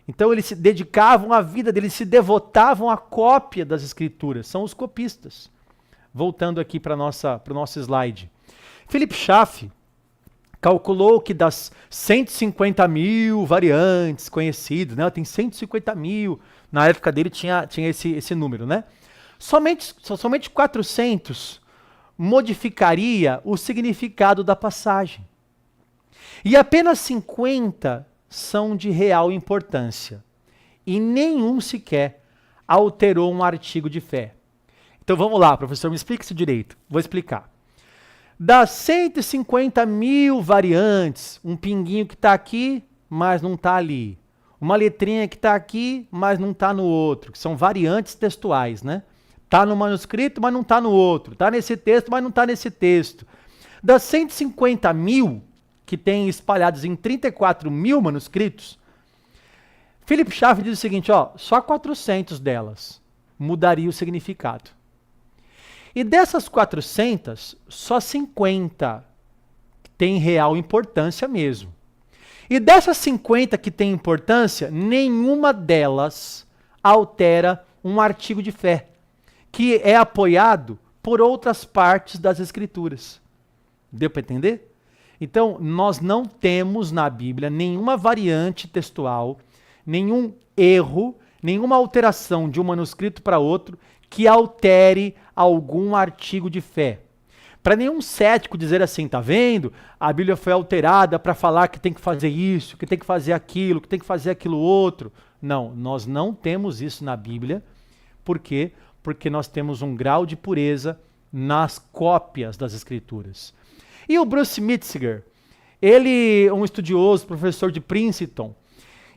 Então eles se dedicavam à vida deles, se devotavam à cópia das escrituras, são os copistas. Voltando aqui para o nosso slide. Philip Schaff calculou que das 150 mil variantes conhecidas, né, tem 150 mil, na época dele tinha esse número, né? Somente 400 modificaria o significado da passagem. E apenas 50 são de real importância. E nenhum sequer alterou um artigo de fé. Então vamos lá, professor, me explica isso direito. Vou explicar. Das 150 mil variantes, um pinguinho que está aqui, mas não está ali. Uma letrinha que está aqui, mas não está no outro, que são variantes textuais, né? Está no manuscrito, mas não está no outro. Está nesse texto, mas não está nesse texto. Das 150 mil, que tem espalhados em 34 mil manuscritos, Philip Schaff diz o seguinte, só 400 delas mudaria o significado. E dessas 400, só 50 tem real importância mesmo. E dessas 50 que tem importância, nenhuma delas altera um artigo de fé, que é apoiado por outras partes das Escrituras. Deu para entender? Então, nós não temos na Bíblia nenhuma variante textual, nenhum erro, nenhuma alteração de um manuscrito para outro que altere algum artigo de fé. Para nenhum cético dizer assim, tá vendo? A Bíblia foi alterada para falar que tem que fazer isso, que tem que fazer aquilo, que tem que fazer aquilo outro. Não, nós não temos isso na Bíblia. Por quê? Porque nós temos um grau de pureza nas cópias das Escrituras. E o Bruce Mitziger, ele, um estudioso, professor de Princeton,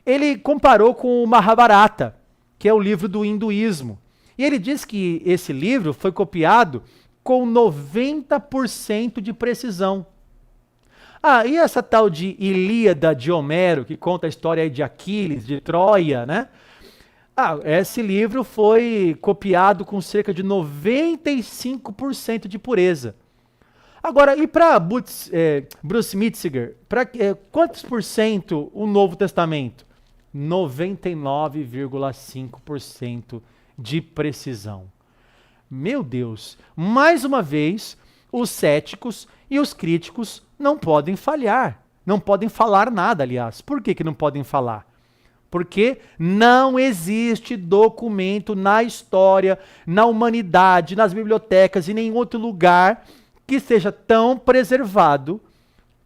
ele comparou com o Mahabharata, que é o livro do hinduísmo. E ele diz que esse livro foi copiado com 90% de precisão. E essa tal de Ilíada de Homero, que conta a história de Aquiles, de Troia, né? Esse livro foi copiado com cerca de 95% de pureza. Agora, e para Bruce Mitziger, para quantos por cento o Novo Testamento? 99,5% de precisão. Meu Deus, mais uma vez, os céticos e os críticos não podem falhar. Não podem falar nada, aliás. Por que não podem falar? Porque não existe documento na história, na humanidade, nas bibliotecas e em nenhum outro lugar que seja tão preservado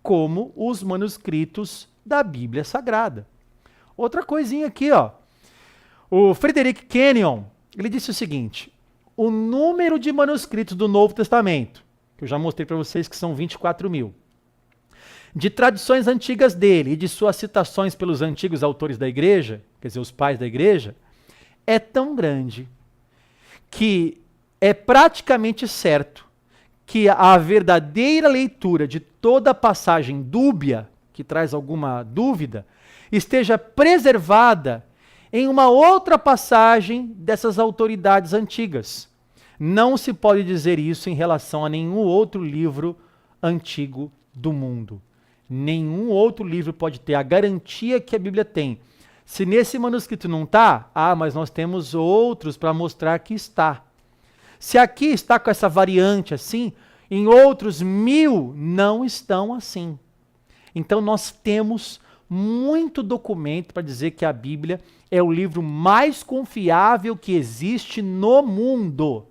como os manuscritos da Bíblia Sagrada. Outra coisinha aqui, ó. O Frederick Kenyon, ele disse o seguinte: o número de manuscritos do Novo Testamento, que eu já mostrei para vocês que são 24.000, de tradições antigas dele e de suas citações pelos antigos autores da igreja, quer dizer, os pais da igreja, é tão grande que é praticamente certo que a verdadeira leitura de toda passagem dúbia, que traz alguma dúvida, esteja preservada em uma outra passagem dessas autoridades antigas. Não se pode dizer isso em relação a nenhum outro livro antigo do mundo. Nenhum outro livro pode ter a garantia que a Bíblia tem. Se nesse manuscrito não está, mas nós temos outros para mostrar que está. Se aqui está com essa variante assim, em outros 1000 não estão assim. Então nós temos muito documento para dizer que a Bíblia é o livro mais confiável que existe no mundo.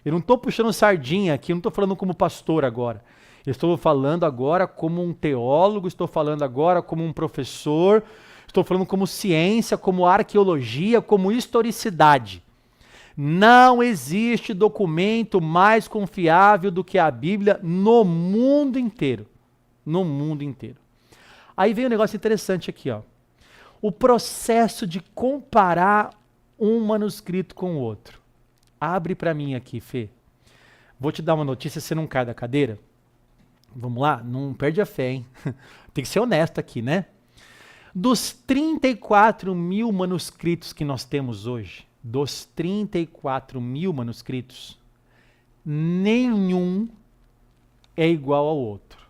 Eu não estou puxando sardinha aqui, eu não estou falando como pastor agora. Eu estou falando agora como um teólogo, estou falando agora como um professor, estou falando como ciência, como arqueologia, como historicidade. Não existe documento mais confiável do que a Bíblia no mundo inteiro. No mundo inteiro. Aí vem um negócio interessante aqui, ó. O processo de comparar um manuscrito com o outro. Abre para mim aqui, Fê. Vou te dar uma notícia, você não cai da cadeira. Vamos lá? Não perde a fé, hein? Tem que ser honesto aqui, né? Dos 34.000 manuscritos que nós temos hoje, dos 34.000 manuscritos, nenhum é igual ao outro.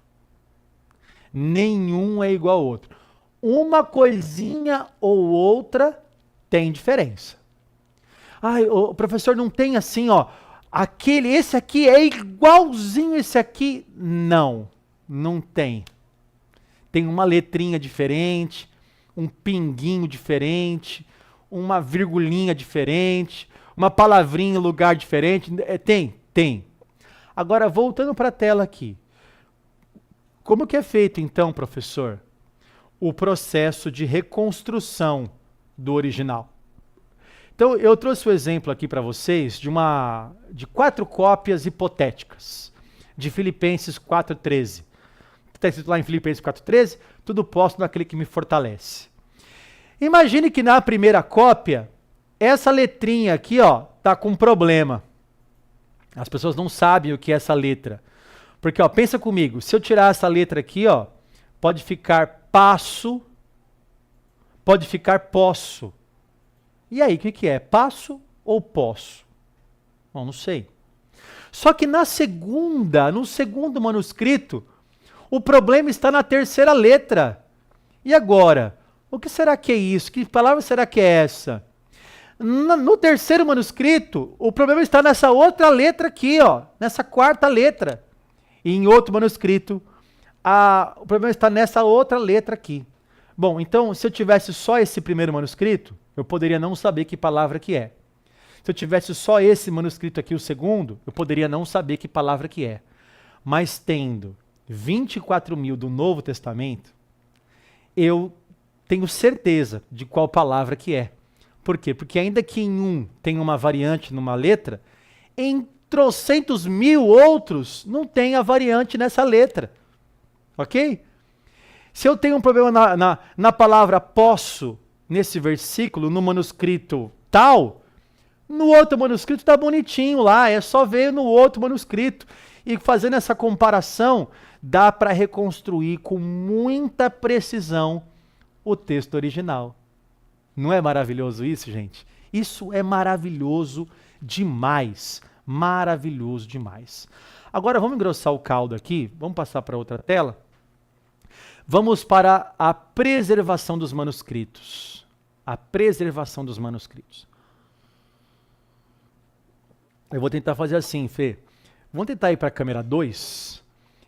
Nenhum é igual ao outro. Uma coisinha ou outra tem diferença. O professor não tem assim, ó, esse aqui é igualzinho esse aqui. Não, não tem. Tem uma letrinha diferente, um pinguinho diferente, uma virgulinha diferente, uma palavrinha em lugar diferente. Tem. Agora, voltando para a tela aqui. Como que é feito, então, professor, o processo de reconstrução do original? Então, eu trouxe o exemplo aqui para vocês de 4 cópias hipotéticas de Filipenses 4,13. Está escrito lá em Filipenses 4,13, tudo posso naquele que me fortalece. Imagine que na primeira cópia, essa letrinha aqui, ó, tá com problema. As pessoas não sabem o que é essa letra. Porque, ó, pensa comigo, se eu tirar essa letra aqui, ó, pode ficar passo, pode ficar posso. E aí, o que é? Passo ou posso? Bom, não sei. Só que no segundo manuscrito, o problema está na terceira letra. E agora? O que será que é isso? Que palavra será que é essa? No terceiro manuscrito, o problema está nessa outra letra aqui, ó, nessa quarta letra. E em outro manuscrito, o problema está nessa outra letra aqui. Bom, então, se eu tivesse só esse primeiro manuscrito, eu poderia não saber que palavra que é. Se eu tivesse só esse manuscrito aqui, o segundo, eu poderia não saber que palavra que é. Mas tendo 24.000 do Novo Testamento, eu tenho certeza de qual palavra que é. Por quê? Porque ainda que em um tem uma variante numa letra, em trocentos mil outros não tem a variante nessa letra. Ok? Se eu tenho um problema na palavra posso, nesse versículo, no manuscrito tal, no outro manuscrito está bonitinho lá, é só ver no outro manuscrito. E fazendo essa comparação, dá para reconstruir com muita precisão o texto original. Não é maravilhoso isso, gente? Isso é maravilhoso demais. Maravilhoso demais. Agora vamos engrossar o caldo aqui, vamos passar para outra tela. Vamos para a preservação dos manuscritos. A preservação dos manuscritos. Eu vou tentar fazer assim, Fê. Vamos tentar ir para a câmera 2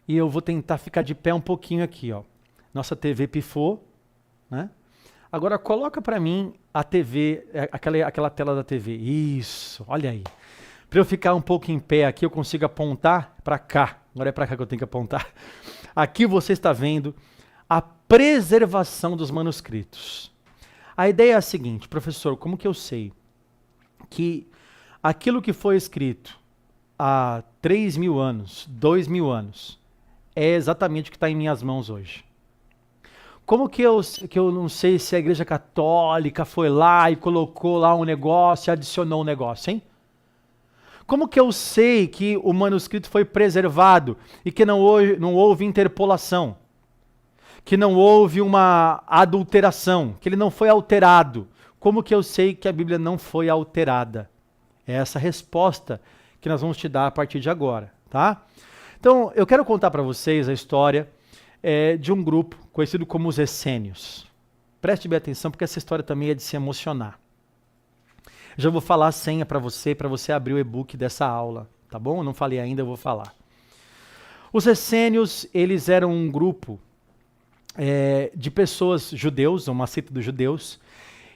e eu vou tentar ficar de pé um pouquinho aqui, ó. Nossa TV pifou, né? Agora coloca para mim a TV, aquela tela da TV. Isso, olha aí. Para eu ficar um pouco em pé aqui, eu consigo apontar para cá. Agora é para cá que eu tenho que apontar. Aqui você está vendo a preservação dos manuscritos. A ideia é a seguinte, professor, como que eu sei que aquilo que foi escrito há 3.000 anos, 2.000 anos, é exatamente o que está em minhas mãos hoje? Como que eu não sei se a Igreja Católica foi lá e colocou lá um negócio e adicionou um negócio, hein? Como que eu sei que o manuscrito foi preservado e que não houve interpolação? Que não houve uma adulteração, que ele não foi alterado? Como que eu sei que a Bíblia não foi alterada? É essa resposta que nós vamos te dar a partir de agora, tá? Então, eu quero contar para vocês a história de um grupo conhecido como os essênios. Preste bem atenção, porque essa história também é de se emocionar. Já vou falar a senha para você abrir o e-book dessa aula, tá bom? Eu não falei ainda, eu vou falar. Os essênios, eles eram um grupo de pessoas judeus, uma seita dos judeus,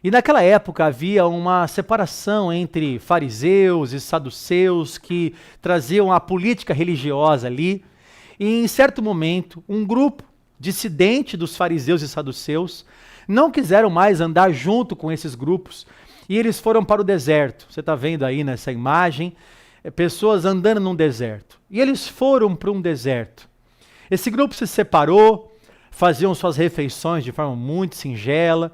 e naquela época havia uma separação entre fariseus e saduceus que traziam a política religiosa ali, e em certo momento, um grupo dissidente dos fariseus e saduceus não quiseram mais andar junto com esses grupos, e eles foram para o deserto. Você está vendo aí nessa imagem, pessoas andando num deserto. E eles foram para um deserto. Esse grupo se separou, faziam suas refeições de forma muito singela.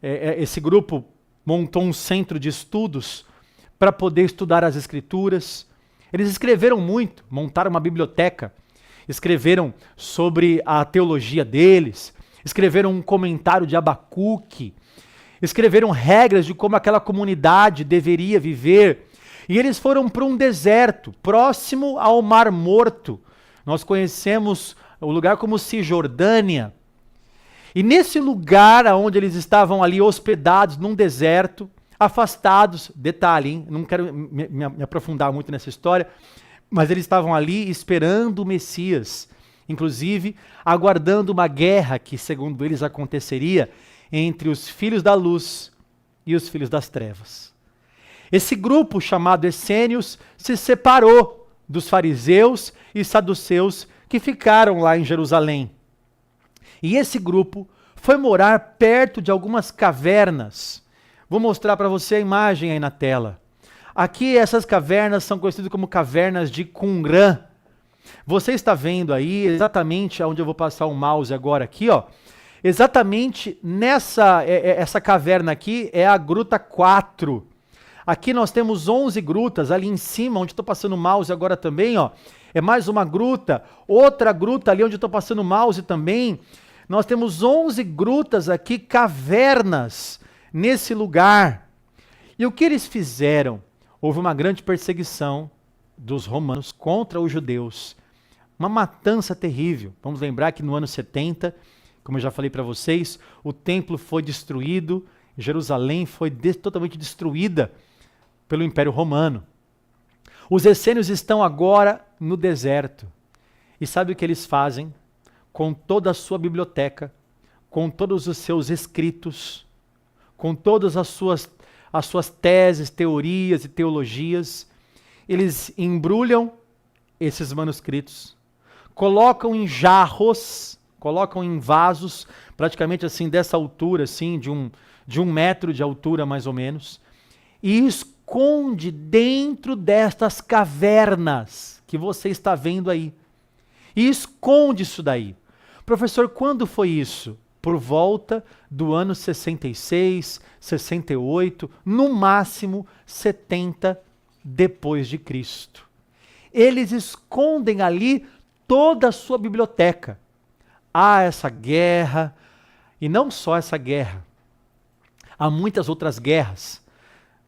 Esse grupo montou um centro de estudos para poder estudar as Escrituras. Eles escreveram muito, montaram uma biblioteca, escreveram sobre a teologia deles, escreveram um comentário de Abacuque, escreveram regras de como aquela comunidade deveria viver. E eles foram para um deserto, próximo ao Mar Morto. Nós conhecemos o lugar como Cisjordânia. E nesse lugar onde eles estavam ali hospedados, num deserto, afastados, detalhe, hein? Não quero me aprofundar muito nessa história, mas eles estavam ali esperando o Messias, inclusive aguardando uma guerra que, segundo eles, aconteceria entre os filhos da luz e os filhos das trevas. Esse grupo chamado essênios se separou dos fariseus e saduceus que ficaram lá em Jerusalém. E esse grupo foi morar perto de algumas cavernas. Vou mostrar para você a imagem aí na tela. Aqui essas cavernas são conhecidas como cavernas de Qumran. Você está vendo aí exatamente onde eu vou passar o mouse agora aqui, ó. Exatamente essa caverna aqui é a Gruta 4. Aqui nós temos 11 grutas, ali em cima, onde estou passando o mouse agora também, ó, é mais uma gruta, outra gruta ali onde estou passando o mouse também. Nós temos 11 grutas aqui, cavernas, nesse lugar. E o que eles fizeram? Houve uma grande perseguição dos romanos contra os judeus. Uma matança terrível. Vamos lembrar que no ano 70, como eu já falei para vocês, o templo foi destruído, Jerusalém foi totalmente destruída pelo Império Romano. Os essênios estão agora no deserto. E sabe o que eles fazem? Com toda a sua biblioteca, com todos os seus escritos, com todas as suas teses, teorias e teologias, eles embrulham esses manuscritos, colocam em jarros, colocam em vasos, praticamente assim dessa altura, assim, de um metro de altura mais ou menos, e esconde dentro destas cavernas que você está vendo aí. E esconde isso daí. Professor, quando foi isso? Por volta do ano 66, 68, no máximo 70 depois de Cristo. Eles escondem ali toda a sua biblioteca. Há essa guerra, e não só essa guerra. Há muitas outras guerras.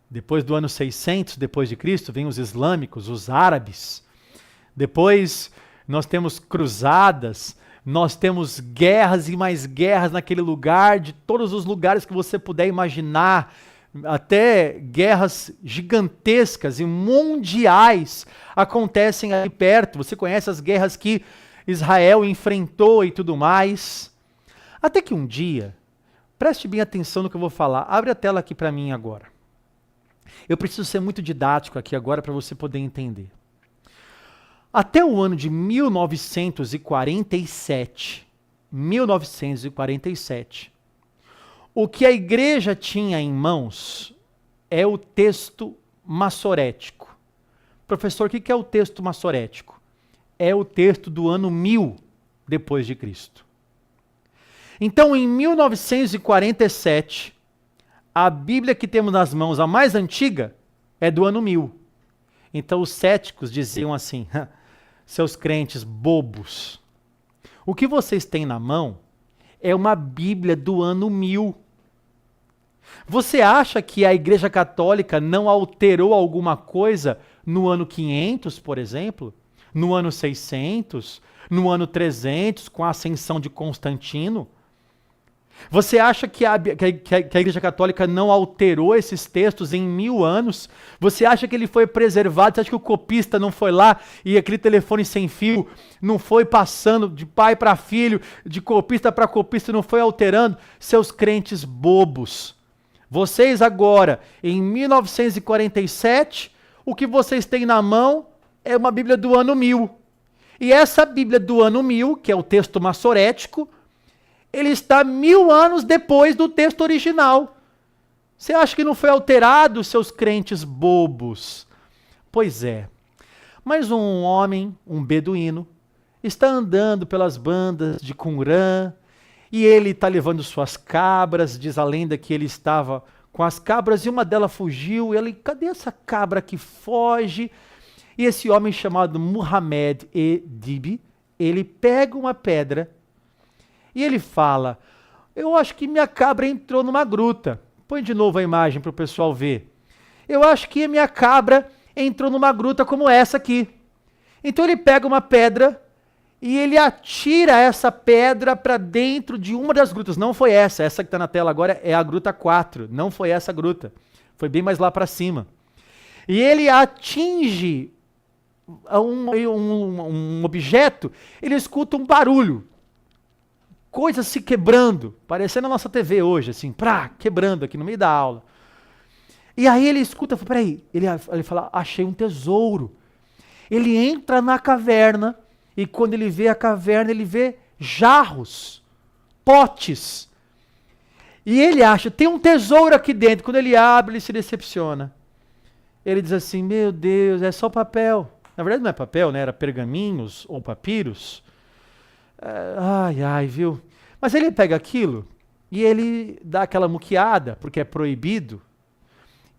Depois do ano 600 depois de Cristo, vêm os islâmicos, os árabes. Depois nós temos cruzadas, nós temos guerras e mais guerras naquele lugar, de todos os lugares que você puder imaginar, até guerras gigantescas e mundiais acontecem ali perto. Você conhece as guerras que Israel enfrentou e tudo mais. Até que um dia, Preste bem atenção no que eu vou falar. Abre a tela aqui para mim agora. Eu preciso ser muito didático aqui agora para você poder entender. Até o ano de 1947, o que a igreja tinha em mãos é o texto massorético. Professor, o que é o texto massorético? É o texto do ano 1000 depois de Cristo. Então, em 1947, a Bíblia que temos nas mãos, a mais antiga, é do ano 1000. Então, os céticos diziam assim, seus crentes bobos, o que vocês têm na mão é uma Bíblia do ano 1000. Você acha que a Igreja Católica não alterou alguma coisa no ano 500, por exemplo? No ano 600? No ano 300, com a ascensão de Constantino? Você acha que a Igreja Católica não alterou esses textos em 1000 anos? Você acha que ele foi preservado? Você acha que o copista não foi lá e aquele telefone sem fio não foi passando de pai para filho, de copista para copista, não foi alterando? Seus crentes bobos. Vocês agora, em 1947, o que vocês têm na mão é uma Bíblia do ano 1000. E essa Bíblia do ano 1000, que é o texto massorético, ele está 1000 anos depois do texto original. Você acha que não foi alterado, seus crentes bobos? Pois é. Mas um homem, um beduíno, está andando pelas bandas de Qumran, e ele está levando suas cabras, diz a lenda que ele estava com as cabras, e uma delas fugiu, e ele, cadê essa cabra que foge? E esse homem chamado Muhammad Edib, ele pega uma pedra, e ele fala, eu acho que minha cabra entrou numa gruta. Põe de novo a imagem para o pessoal ver. Eu acho que minha cabra entrou numa gruta como essa aqui. Então ele pega uma pedra e ele atira essa pedra para dentro de uma das grutas. Não foi essa que está na tela agora é a gruta 4. Não foi essa gruta. Foi bem mais lá para cima. E ele atinge um objeto, ele escuta um barulho. Coisa se quebrando, parecendo a nossa TV hoje, assim, quebrando aqui no meio da aula. E aí ele escuta, peraí, ele fala, achei um tesouro. Ele entra na caverna, e quando ele vê a caverna, ele vê jarros, potes. E ele acha, tem um tesouro aqui dentro. Quando ele abre, ele se decepciona. Ele diz assim, meu Deus, é só papel. Na verdade não é papel, né? Era pergaminhos ou papiros. Viu? Mas ele pega aquilo e ele dá aquela muqueada, porque é proibido,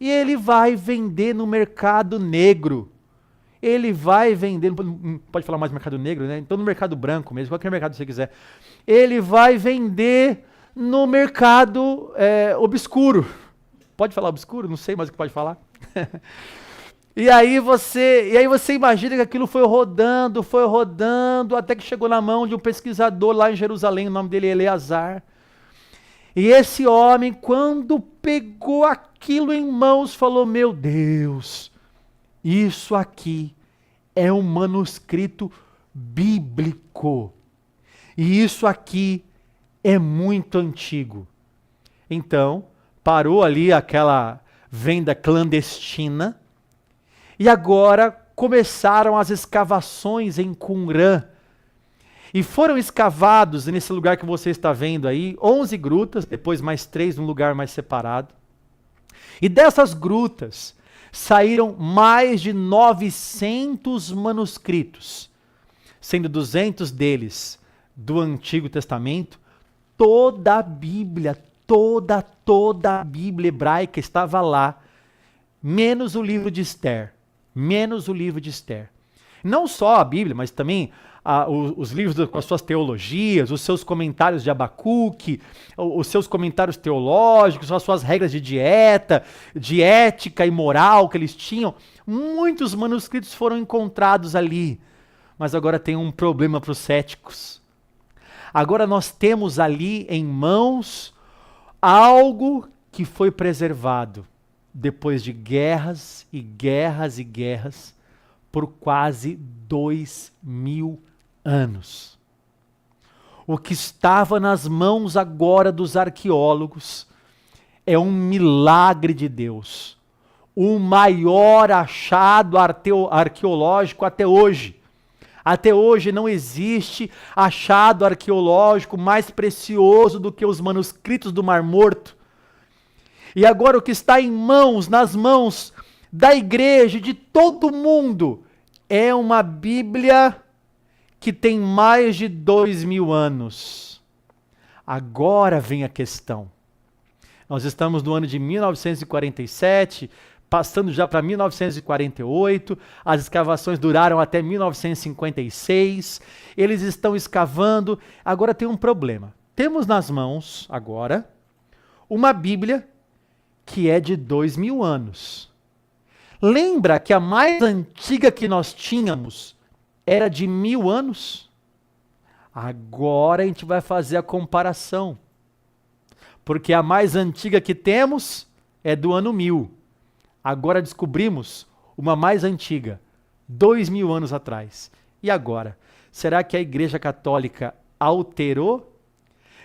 e ele vai vender no mercado negro. Ele vai vender, não pode falar mais mercado negro, né? Então no mercado branco mesmo, qualquer mercado que você quiser. Ele vai vender no mercado obscuro. Pode falar obscuro? Não sei mais o que pode falar. E aí você imagina que aquilo foi rodando, até que chegou na mão de um pesquisador lá em Jerusalém, o nome dele é Eleazar. E esse homem, quando pegou aquilo em mãos, falou, meu Deus, isso aqui é um manuscrito bíblico. E isso aqui é muito antigo. Então, parou ali aquela venda clandestina, e agora começaram as escavações em Qumran. E foram escavados nesse lugar que você está vendo aí, 11 grutas, depois mais 3 num lugar mais separado. E dessas grutas saíram mais de 900 manuscritos, sendo 200 deles do Antigo Testamento. Toda a Bíblia, toda a Bíblia hebraica estava lá, menos o livro de Esther. Não só a Bíblia, mas também os livros com as suas teologias, os seus comentários de Abacuque, os seus comentários teológicos, as suas regras de dieta, de ética e moral que eles tinham. Muitos manuscritos foram encontrados ali. Mas agora tem um problema para os céticos. Agora nós temos ali em mãos algo que foi preservado depois de guerras e guerras e guerras por quase 2000 anos. O que estava nas mãos agora dos arqueólogos é um milagre de Deus. O maior achado arqueológico até hoje. Até hoje não existe achado arqueológico mais precioso do que os manuscritos do Mar Morto. E agora o que está nas mãos da igreja, de todo mundo, é uma Bíblia que tem mais de 2000 anos. Agora vem a questão. Nós estamos no ano de 1947, passando já para 1948, as escavações duraram até 1956, eles estão escavando. Agora tem um problema. Temos nas mãos, agora, uma Bíblia que é de 2000 anos. Lembra que a mais antiga que nós tínhamos era de 1000 anos? Agora a gente vai fazer a comparação. Porque a mais antiga que temos é do ano 1000. Agora descobrimos uma mais antiga, 2000 anos atrás. E agora? Será que a Igreja Católica alterou?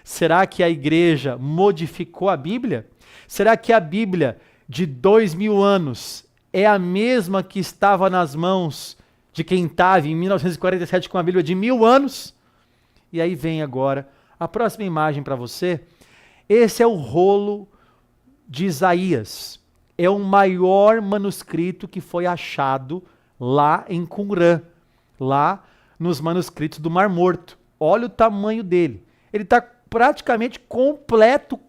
Será que a Igreja modificou a Bíblia? Será que a Bíblia de 2000 anos é a mesma que estava nas mãos de quem estava em 1947 com a Bíblia de 1000 anos? E aí vem agora a próxima imagem para você. Esse é o rolo de Isaías. É o maior manuscrito que foi achado lá em Qumran, lá nos manuscritos do Mar Morto. Olha o tamanho dele. Ele está praticamente completo.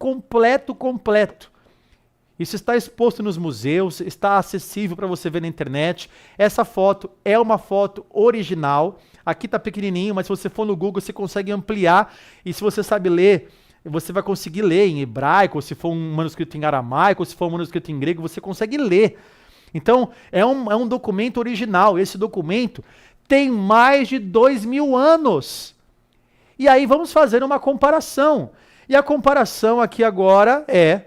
Isso está exposto nos museus, está acessível para você ver na internet. Essa foto é uma foto original. Aqui está pequenininho, mas se você for no Google, você consegue ampliar. E se você sabe ler, você vai conseguir ler em hebraico, ou se for um manuscrito em aramaico, ou se for um manuscrito em grego, você consegue ler. Então, é um documento original. Esse documento tem mais de 2000 anos. E aí vamos fazer uma comparação. E a comparação aqui agora é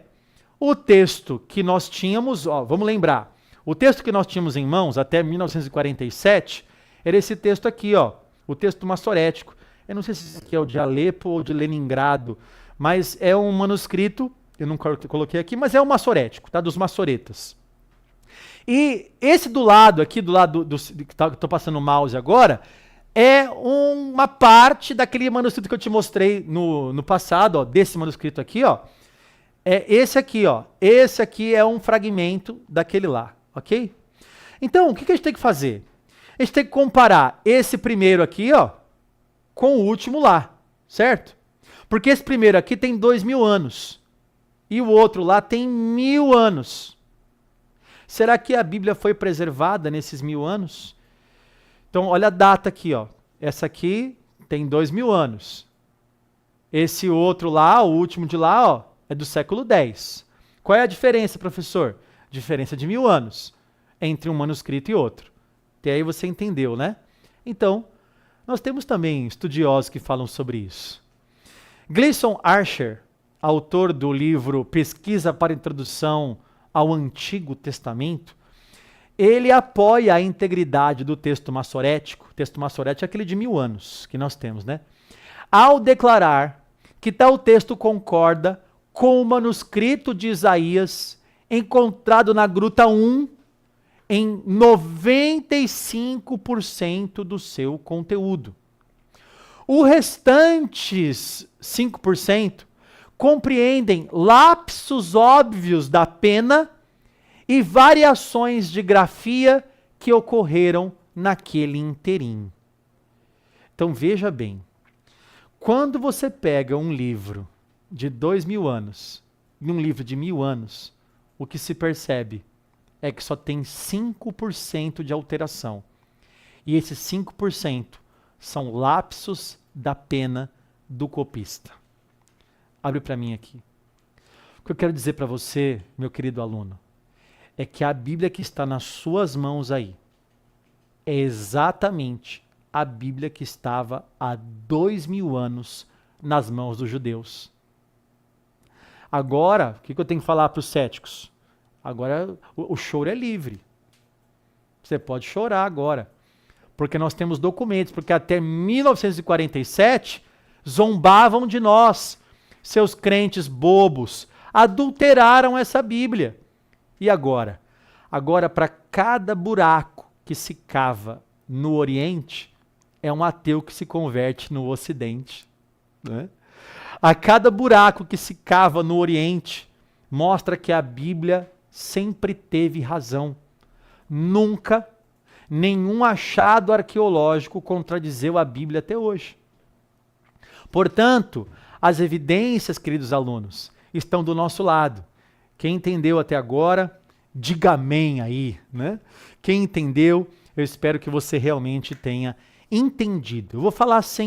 o texto que nós tínhamos, vamos lembrar, o texto que nós tínhamos em mãos até 1947 era esse texto aqui, o texto massorético. Eu não sei se esse aqui é o de Alepo ou de Leningrado, mas é um manuscrito, eu não coloquei aqui, mas é o massorético, tá? Dos massoretas. E esse do lado aqui, do lado que estou passando o mouse agora, é uma parte daquele manuscrito que eu te mostrei no passado, desse manuscrito aqui, é esse aqui, esse aqui é um fragmento daquele lá, ok? Então, o que a gente tem que fazer? A gente tem que comparar esse primeiro aqui, com o último lá, certo? Porque esse primeiro aqui tem 2000 anos e o outro lá tem 1000 anos. Será que a Bíblia foi preservada nesses 1000 anos? Então, olha a data aqui, Essa aqui tem 2000 anos. Esse outro lá, o último de lá, é do século X. Qual é a diferença, professor? Diferença de 1000 anos entre um manuscrito e outro. Até aí você entendeu, né? Então, nós temos também estudiosos que falam sobre isso. Gleason Archer, autor do livro Pesquisa para Introdução ao Antigo Testamento, ele apoia a integridade do texto massorético. O texto massorético é aquele de 1000 anos que nós temos, né? Ao declarar que tal texto concorda com o manuscrito de Isaías encontrado na Gruta 1 em 95% do seu conteúdo. O restantes 5% compreendem lapsos óbvios da pena e variações de grafia que ocorreram naquele interim. Então veja bem, quando você pega um livro de 2000 anos e um livro de 1000 anos, o que se percebe é que só tem 5% de alteração. E esses 5% são lapsos da pena do copista. Abre para mim aqui. O que eu quero dizer para você, meu querido aluno, é que a Bíblia que está nas suas mãos aí é exatamente a Bíblia que estava há 2000 anos nas mãos dos judeus. Agora, o que eu tenho que falar para os céticos? Agora o choro é livre. Você pode chorar agora. Porque nós temos documentos. Porque até 1947, zombavam de nós, seus crentes bobos, adulteraram essa Bíblia. E agora? Agora, para cada buraco que se cava no Oriente, é um ateu que se converte no Ocidente. Né? A cada buraco que se cava no Oriente, mostra que a Bíblia sempre teve razão. Nunca, nenhum achado arqueológico contradizeu a Bíblia até hoje. Portanto, as evidências, queridos alunos, estão do nosso lado. Quem entendeu até agora, diga amém aí, né? Quem entendeu, eu espero que você realmente tenha entendido. Eu vou falar sem